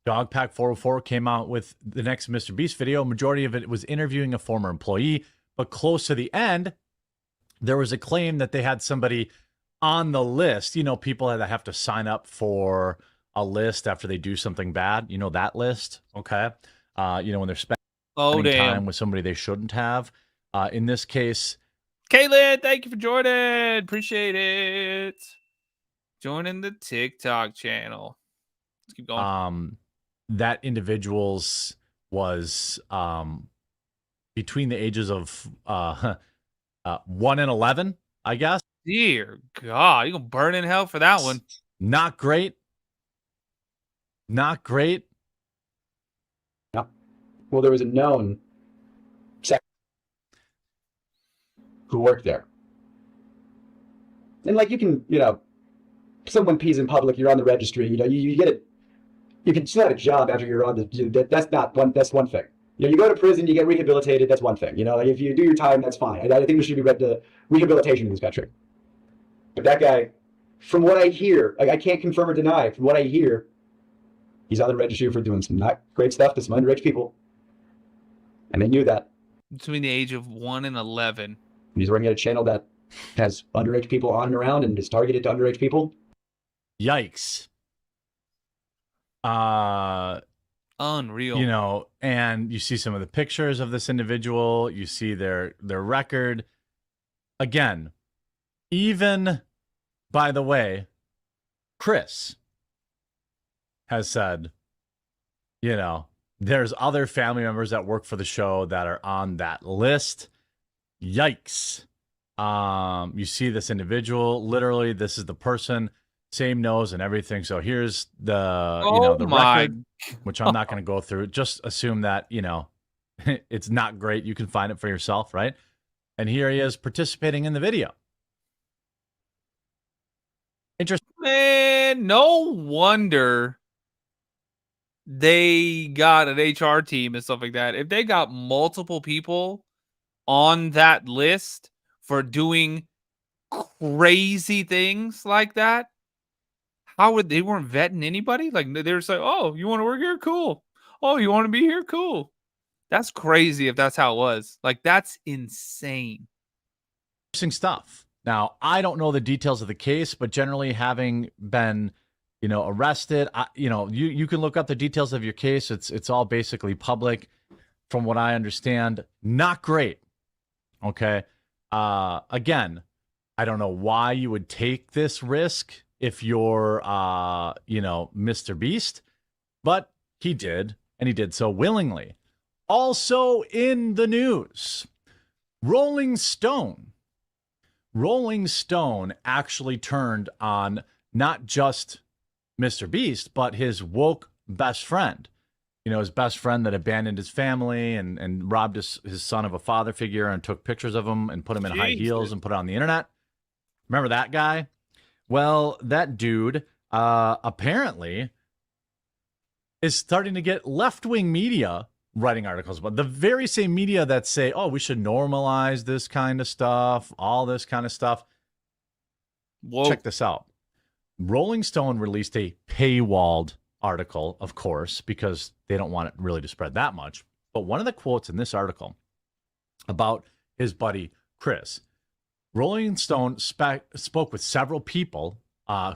Dog Pack 404 came out with the next MrBeast video. Majority of it was interviewing a former employee, but close to the end, there was a claim that they had somebody on the list. People that have to sign up for a list after they do something bad. That list, okay? When they're spending time with somebody they shouldn't have. In this case, Caitlin, thank you for joining. Appreciate it. Joining the TikTok channel. Let's keep going. That individual's was between the ages of 1 and 11, I guess. Dear God, you're gonna burn in hell for that one. Not great. Not great. Yeah. Well, there was a known who worked there. And you can, someone pees in public, you're on the registry, you get it. You can still have a job after you're on that's one thing. You go to prison, you get rehabilitated, that's one thing. If you do your time, that's fine. I think there should be rehabilitation in this country. But that guy, from what I hear, I can't confirm or deny, from what I hear, he's on the registry for doing some not great stuff to some underage people. And they knew that. Between the age of 1 and 11. He's running a channel that has underage people on and around and is targeted to underage people. Yikes. Unreal. And you see some of the pictures of this individual. You see their record. Again, even, by the way, Chris has said, you know, there's other family members that work for the show that are on that list. Yikes. You see this individual, literally, this is the person, same nose and everything. So here's the, you know, the record, which I'm not going to go through. Just assume that, you know, it's not great. You can find it for yourself, right? And here he is participating in the video. Interesting. Man, no wonder they got an HR team and stuff like that. If they got multiple people on that list for doing crazy things like that, how would they weren't vetting anybody? Like they were saying, "Oh, you want to work here? Cool. Oh, you want to be here? Cool." That's crazy if that's how it was. Like that's insane. Interesting stuff. Now, I don't know the details of the case, but generally having been, you know, arrested, you know, you can look up the details of your case. It's all basically public from what I understand. Not great. Okay. Again, I don't know why you would take this risk if you're, you know, MrBeast, but he did, and he did so willingly. Also in the news, Rolling Stone actually turned on not just MrBeast, but his woke best friend. You know, his best friend that abandoned his family and robbed his son of a father figure and took pictures of him and put him in high heels and put it on the internet. Remember that guy? Well, that dude apparently is starting to get left-wing media writing articles about the very same media that say, oh, we should normalize this kind of stuff, all this kind of stuff. Whoa. Check this out. Rolling Stone released a paywalled article, of course, because they don't want it really to spread that much. But one of the quotes in this article about his buddy Chris, Rolling Stone spoke with several people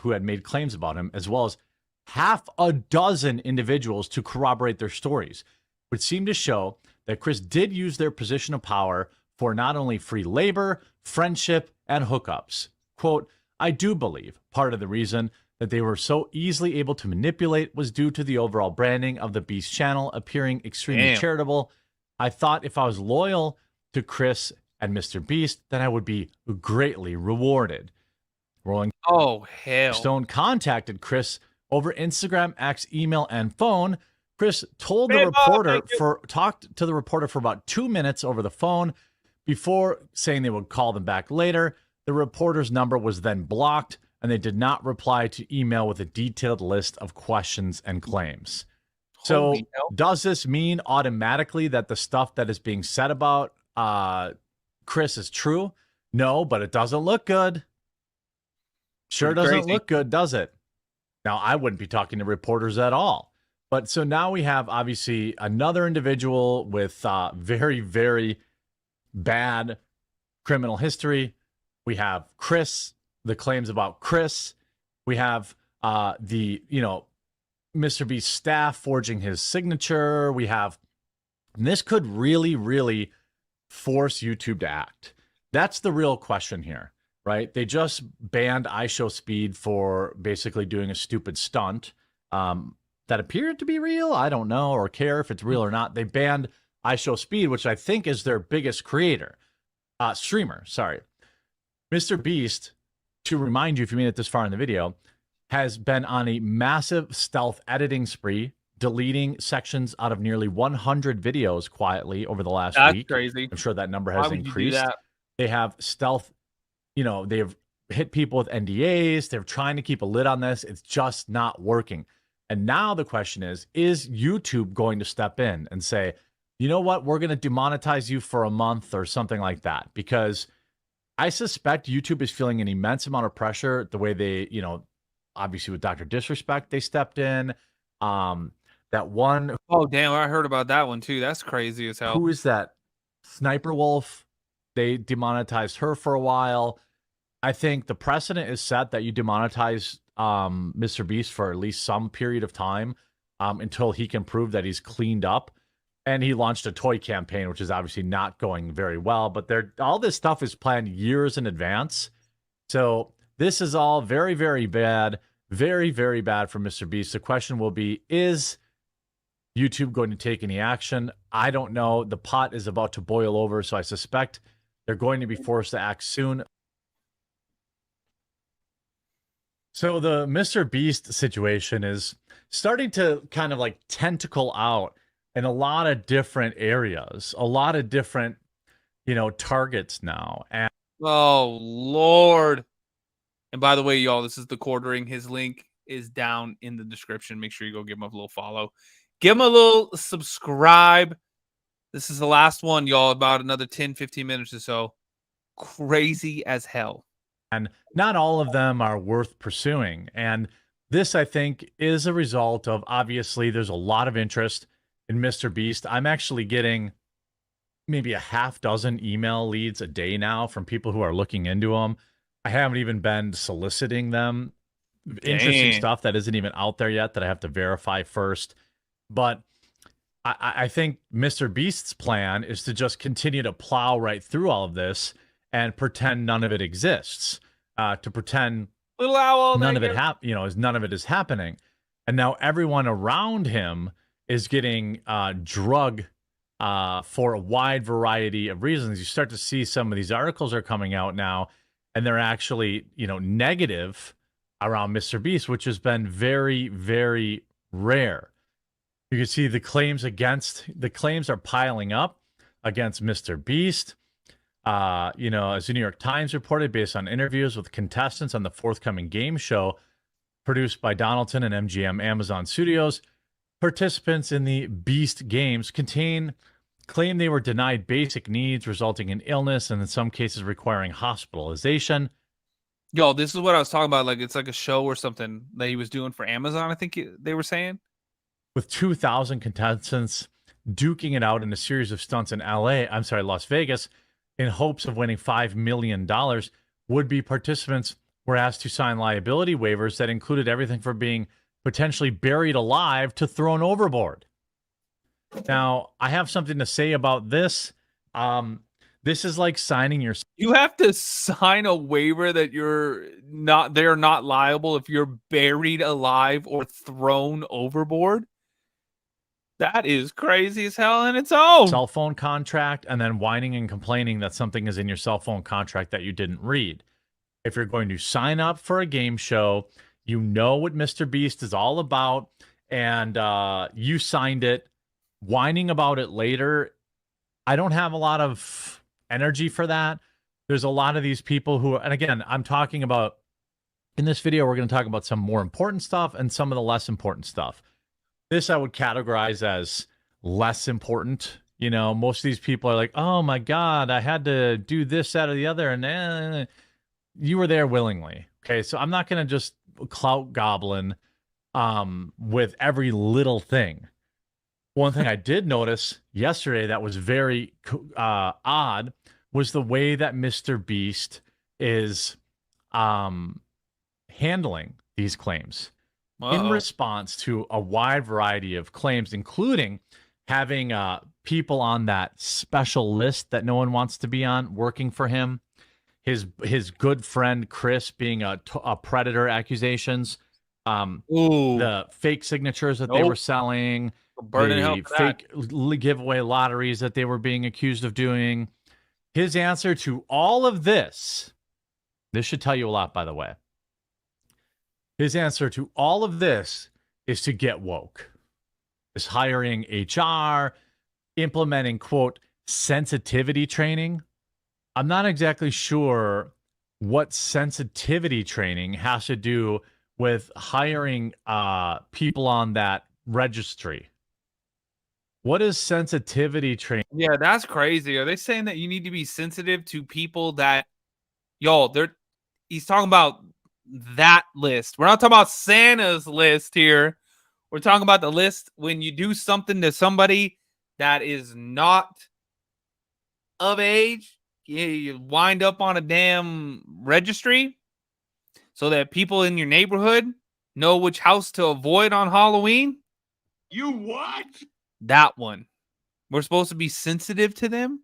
who had made claims about him, as well as half a dozen individuals to corroborate their stories, which seemed to show that Chris did use their position of power for not only free labor, friendship, and hookups. Quote, I do believe part of the reason that they were so easily able to manipulate was due to the overall branding of the Beast channel appearing extremely charitable. I thought if I was loyal to Chris and MrBeast, then I would be greatly rewarded. Rolling Stone contacted Chris over Instagram, X, email, and phone. Chris told the reporter talked to the reporter for about 2 minutes over the phone before saying they would call them back later. The reporter's number was then blocked, and they did not reply to email with a detailed list of questions and claims. So does this mean automatically that the stuff that is being said about Chris is true? No, but it doesn't look good. Sure doesn't look good, does it? Now, I wouldn't be talking to reporters at all. But so now we have obviously another individual with very, very bad criminal history. We have Chris, the claims about Chris. We have the, you know, MrBeast staff forging his signature. We have, and this could really, really force YouTube to act. That's the real question here, right? They just banned IShowSpeed for basically doing a stupid stunt. That appeared to be real. I don't know or care if it's real or not. They banned IShowSpeed, which I think is their biggest streamer. Sorry. MrBeast, to remind you, if you made it this far in the video, has been on a massive stealth editing spree, deleting sections out of nearly 100 videos quietly over the last week. That's crazy. I'm sure that number has increased. They have stealth, you know, they've hit people with NDAs. They're trying to keep a lid on this. It's just not working. And now the question is YouTube going to step in and say, you know what, we're going to demonetize you for a month or something like that? Because I suspect YouTube is feeling an immense amount of pressure the way they, you know, obviously with Dr. Disrespect, they stepped in. That one. Oh, damn. I heard about that one too. That's crazy as hell. Who is that? Sniper Wolf. They demonetized her for a while. I think the precedent is set that you demonetize MrBeast for at least some period of time until he can prove that he's cleaned up. And he launched a toy campaign, which is obviously not going very well. But all this stuff is planned years in advance. So this is all very, very bad. Very, very bad for MrBeast. The question will be, is YouTube going to take any action? I don't know. The pot is about to boil over, so I suspect they're going to be forced to act soon. So the MrBeast situation is starting to kind of like tentacle out in a lot of different areas, a lot of different, targets now. And oh, Lord. And by the way, y'all, this is the quartering. His link is down in the description. Make sure you go give him a little follow. Give him a little subscribe. This is the last one, y'all, about another 10, 15 minutes or so. Crazy as hell. And not all of them are worth pursuing. And this, I think, is a result of, obviously, there's a lot of interest in MrBeast. I'm actually getting maybe a half dozen email leads a day now from people who are looking into them. I haven't even been soliciting them. Interesting stuff that isn't even out there yet that I have to verify first. But I think MrBeast's plan is to just continue to plow right through all of this and pretend none of it exists, to pretend little owl none of it none of it is happening. And now everyone around him is getting drug for a wide variety of reasons. You start to see some of these articles are coming out now, and they're actually, negative around MrBeast, which has been very, very rare. You can see the claims are piling up against MrBeast. As the New York Times reported, based on interviews with contestants on the forthcoming game show produced by Donaldson and MGM Amazon Studios, participants in the Beast games claim they were denied basic needs, resulting in illness and in some cases requiring hospitalization. Yo, this is what I was talking about. Like, it's like a show or something that he was doing for Amazon, I think they were saying. With 2,000 contestants duking it out in a series of stunts in Las Vegas, in hopes of winning $5 million, would-be participants were asked to sign liability waivers that included everything from being potentially buried alive to thrown overboard. Now, I have something to say about this. This is like signing your... You have to sign a waiver that they're not liable if you're buried alive or thrown overboard. That is crazy as hell in its own. Cell phone contract, and then whining and complaining that something is in your cell phone contract that you didn't read. If you're going to sign up for a game show, you know what MrBeast is all about, and you signed it. Whining about it later, I don't have a lot of energy for that. There's a lot of these people who, and again, I'm talking about, in this video, we're going to talk about some more important stuff and some of the less important stuff. This I would categorize as less important. Most of these people are like, oh my God, I had to do this, that, or the other. And you were there willingly. Okay. So I'm not going to just clout goblin with every little thing. One thing I did notice yesterday that was very odd was the way that MrBeast is handling these claims. In response to a wide variety of claims, including having people on that special list that no one wants to be on working for him, his good friend Chris being a predator accusations, the fake signatures that they were selling, the fake giveaway lotteries that they were being accused of doing. His answer to all of this should tell you a lot, by the way. His answer to all of this is to get woke. Is hiring HR, implementing, quote, sensitivity training. I'm not exactly sure what sensitivity training has to do with hiring people on that registry. What is sensitivity training? Yeah, that's crazy. Are they saying that you need to be sensitive to people that, he's talking about that list. We're not talking about Santa's list here. We're talking about the list when you do something to somebody that is not of age. You wind up on a damn registry so that people in your neighborhood know which house to avoid on Halloween. You what? That one. We're supposed to be sensitive to them?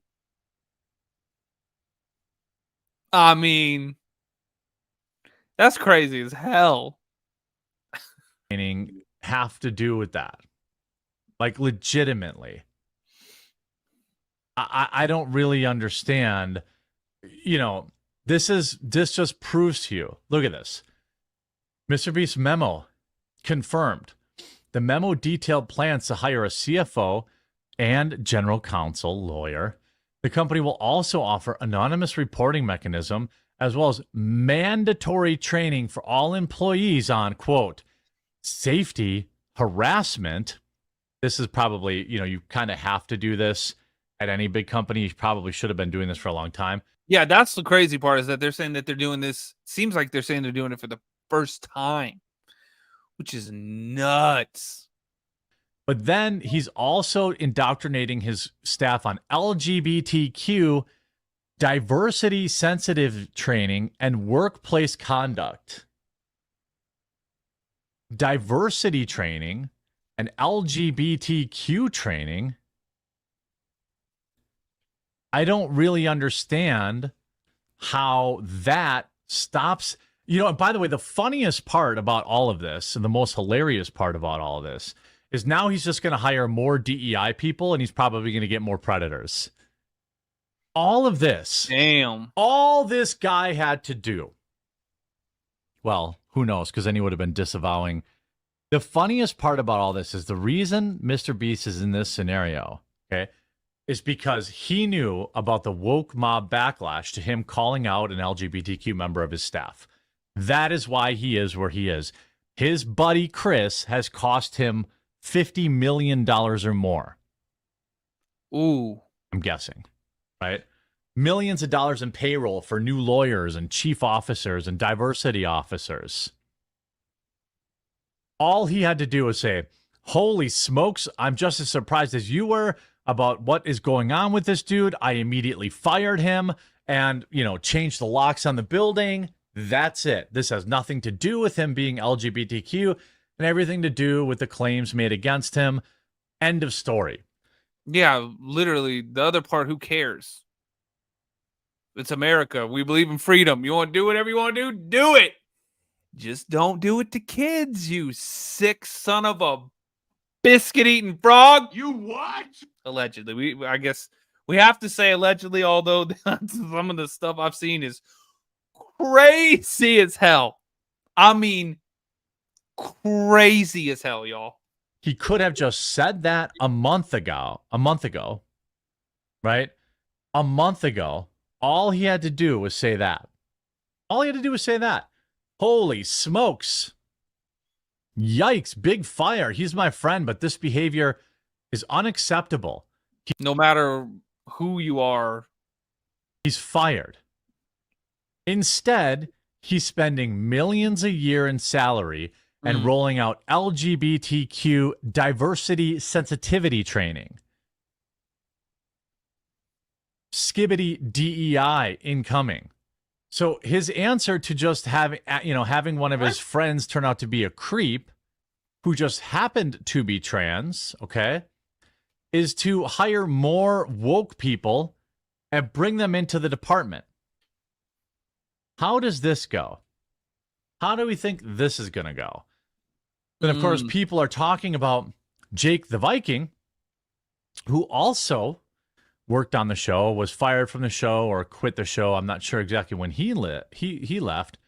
I mean, that's crazy as hell. have to do with that? Like, legitimately. I don't really understand. You know, this just proves to you. Look at this. MrBeast memo confirmed. The memo detailed plans to hire a CFO and general counsel lawyer. The company will also offer anonymous reporting mechanism as well as mandatory training for all employees on, quote, safety, harassment. This is probably, you know, you kind of have to do this at any big company. You probably should have been doing this for a long time. Yeah, that's the crazy part, is that they're saying that they're doing this. Seems like they're saying they're doing it for the first time, which is nuts. But then he's also indoctrinating his staff on LGBTQ, diversity sensitive training, and workplace conduct. Diversity training and LGBTQ training. I don't really understand how that stops. You know, and by the way, the funniest part about all of this, and the most hilarious part about all of this, is now he's just going to hire more DEI people, and he's probably going to get more predators. All of this. Damn. All this guy had to do. Well, who knows? Because then he would have been disavowing. The funniest part about all this is the reason MrBeast is in this scenario, okay, is because he knew about the woke mob backlash to him calling out an LGBTQ member of his staff. That is why he is where he is. His buddy Chris has cost him $50 million or more. Ooh. I'm guessing, right? Millions of dollars in payroll for new lawyers and chief officers and diversity officers. All he had to do was say, holy smokes, I'm just as surprised as you were about what is going on with this dude. I immediately fired him and, you know, changed the locks on the building. That's it. This has nothing to do with him being LGBTQ and everything to do with the claims made against him. End of story. Yeah, literally. The other part, who cares? It's America. We believe in freedom. You want to do whatever you want to do? Do it. Just don't do it to kids, you sick son of a biscuit-eating frog. You what? Allegedly. I guess we have to say allegedly, although some of the stuff I've seen is crazy as hell. I mean, crazy as hell, y'all. He could have just said that a month ago, right? A month ago, all he had to do was say that. All he had to do was say that. Holy smokes. Yikes, big fire. He's my friend, but this behavior is unacceptable. No matter who you are, he's fired. Instead, he's spending millions a year in salary and rolling out LGBTQ diversity sensitivity training. Skibbity DEI incoming. So his answer to just having one of his friends turn out to be a creep who just happened to be trans, okay, is to hire more woke people and bring them into the department. How does this go? How do we think this is going to go? And of course, people are talking about Jake the Viking, who also worked on the show, was fired from the show or quit the show. I'm not sure exactly when he left,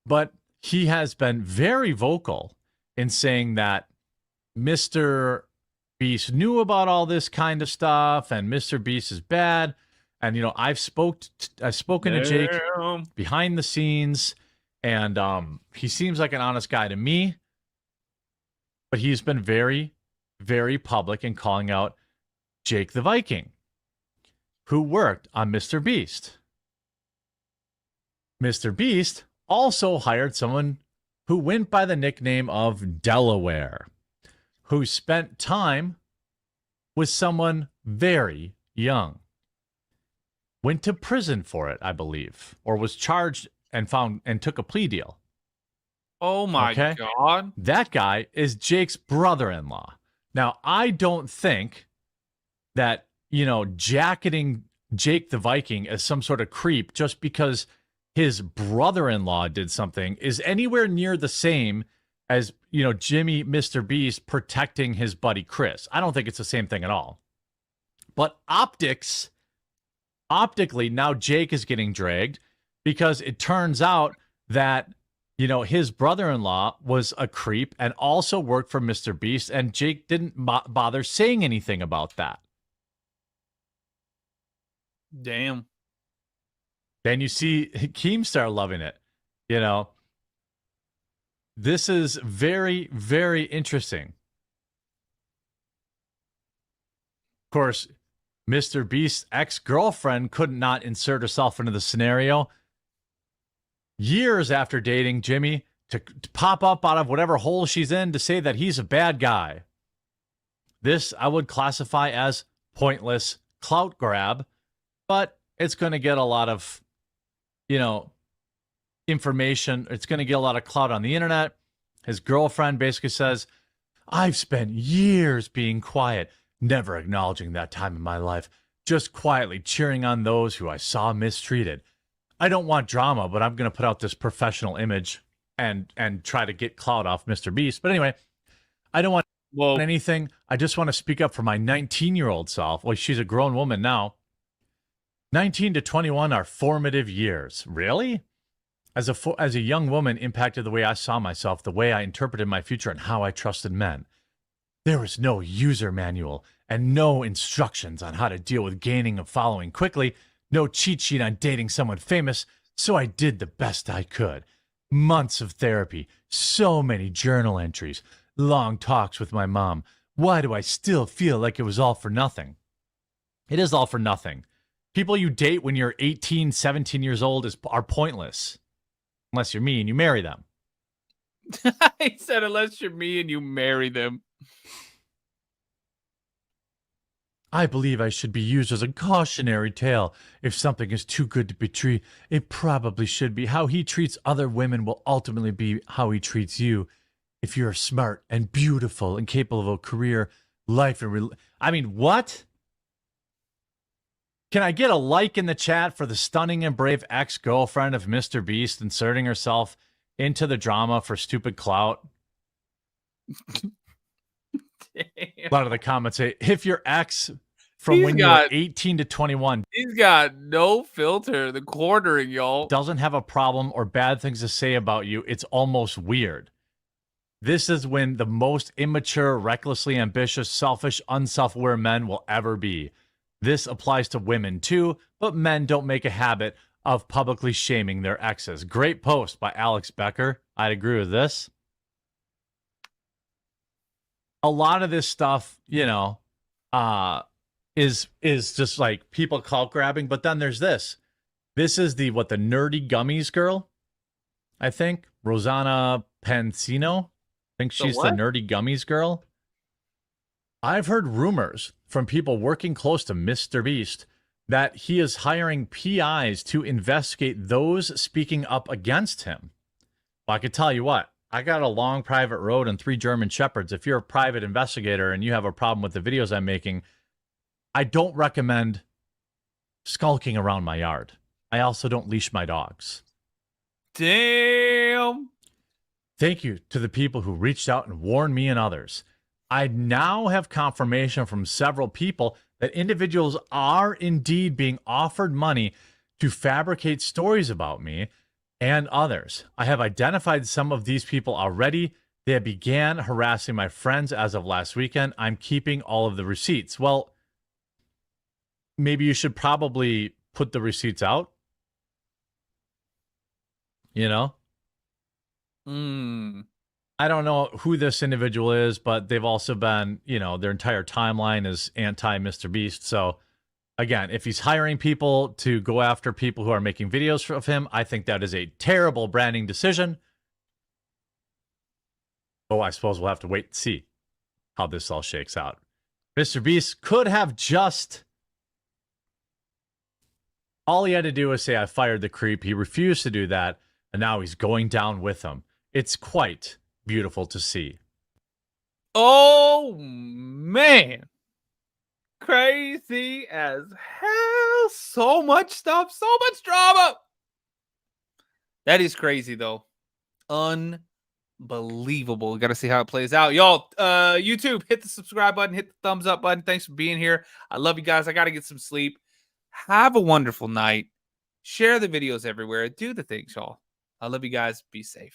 but he has been very vocal in saying that MrBeast knew about all this kind of stuff and MrBeast is bad. And, you know, I've spoken to Jake behind the scenes, and he seems like an honest guy to me, but he's been very, very public in calling out Jake the Viking, who worked on MrBeast. MrBeast also hired someone who went by the nickname of Delaware, who spent time with someone very young. Went to prison for it, I believe, or was charged and took a plea deal. Oh my God. That guy is Jake's brother-in-law. Now, I don't think that, you know, jacketing Jake the Viking as some sort of creep just because his brother-in-law did something is anywhere near the same as, Jimmy, MrBeast protecting his buddy Chris. I don't think it's the same thing at all. But optically, now Jake is getting dragged because it turns out that, his brother-in-law was a creep and also worked for MrBeast, and Jake didn't bother saying anything about that. Damn. Then you see Keemstar loving it. This is very, very interesting. Of course, MrBeast's ex-girlfriend could not insert herself into the scenario. Years after dating Jimmy, to pop up out of whatever hole she's in to say that he's a bad guy. This I would classify as pointless clout grab, but it's going to get a lot of, information. It's going to get a lot of clout on the internet. His girlfriend basically says, I've spent years being quiet, never acknowledging that time in my life, just quietly cheering on those who I saw mistreated. I don't want drama, but I'm going to put out this professional image and try to get clout off MrBeast. But anyway, I don't want anything. I just want to speak up for my 19-year-old self. Well, she's a grown woman now. 19 to 21 are formative years. Really? As a young woman, impacted the way I saw myself, the way I interpreted my future, and how I trusted men. There was no user manual and no instructions on how to deal with gaining and following quickly, no cheat sheet on dating someone famous, so I did the best I could. Months of therapy, so many journal entries, long talks with my mom. Why do I still feel like it was all for nothing? It is all for nothing. People you date when you're 18, 17 years old are pointless. Unless you're me and you marry them. He said, unless you're me and you marry them. I believe I should be used as a cautionary tale. If something is too good to be true, it probably should be. How he treats other women will ultimately be how he treats you. If you're smart and beautiful and capable of a career, life, and what? Can I get a like in the chat for the stunning and brave ex-girlfriend of MrBeast inserting herself into the drama for stupid clout? A lot of the comments say, if your ex from when you were 18 to 21. He's got no filter. The quartering, y'all. Doesn't have a problem or bad things to say about you. It's almost weird. This is when the most immature, recklessly ambitious, selfish, unself-aware men will ever be. This applies to women too, but men don't make a habit of publicly shaming their exes. Great post by Alex Becker. I'd agree with this. A lot of this stuff, is just like people clout grabbing, but then there's this. This is the nerdy gummies girl, I think. Rosanna Pansino. I think she's the nerdy gummies girl. I've heard rumors from people working close to MrBeast that he is hiring PIs to investigate those speaking up against him. Well, I could tell you what, I got a long private road and 3 German Shepherds. If you're a private investigator and you have a problem with the videos I'm making, I don't recommend skulking around my yard. I also don't leash my dogs. Damn. Thank you to the people who reached out and warned me and others. I now have confirmation from several people that individuals are indeed being offered money to fabricate stories about me and others. I have identified some of these people already. They began harassing my friends as of last weekend. I'm keeping all of the receipts. Well, maybe you should probably put the receipts out. I don't know who this individual is, but they've also been, their entire timeline is anti-MrBeast. So, again, if he's hiring people to go after people who are making videos of him, I think that is a terrible branding decision. Oh, I suppose we'll have to wait and see how this all shakes out. MrBeast could have all he had to do was say, I fired the creep. He refused to do that, and now he's going down with him. It's quite beautiful to see. Oh, man. Crazy as hell. So much stuff. So much drama. That is crazy, though. Unbelievable. Unbelievable. We got to see how it plays out. Y'all, YouTube, hit the subscribe button, hit the thumbs up button. Thanks for being here. I love you guys. I got to get some sleep. Have a wonderful night. Share the videos everywhere. Do the things, y'all. I love you guys. Be safe.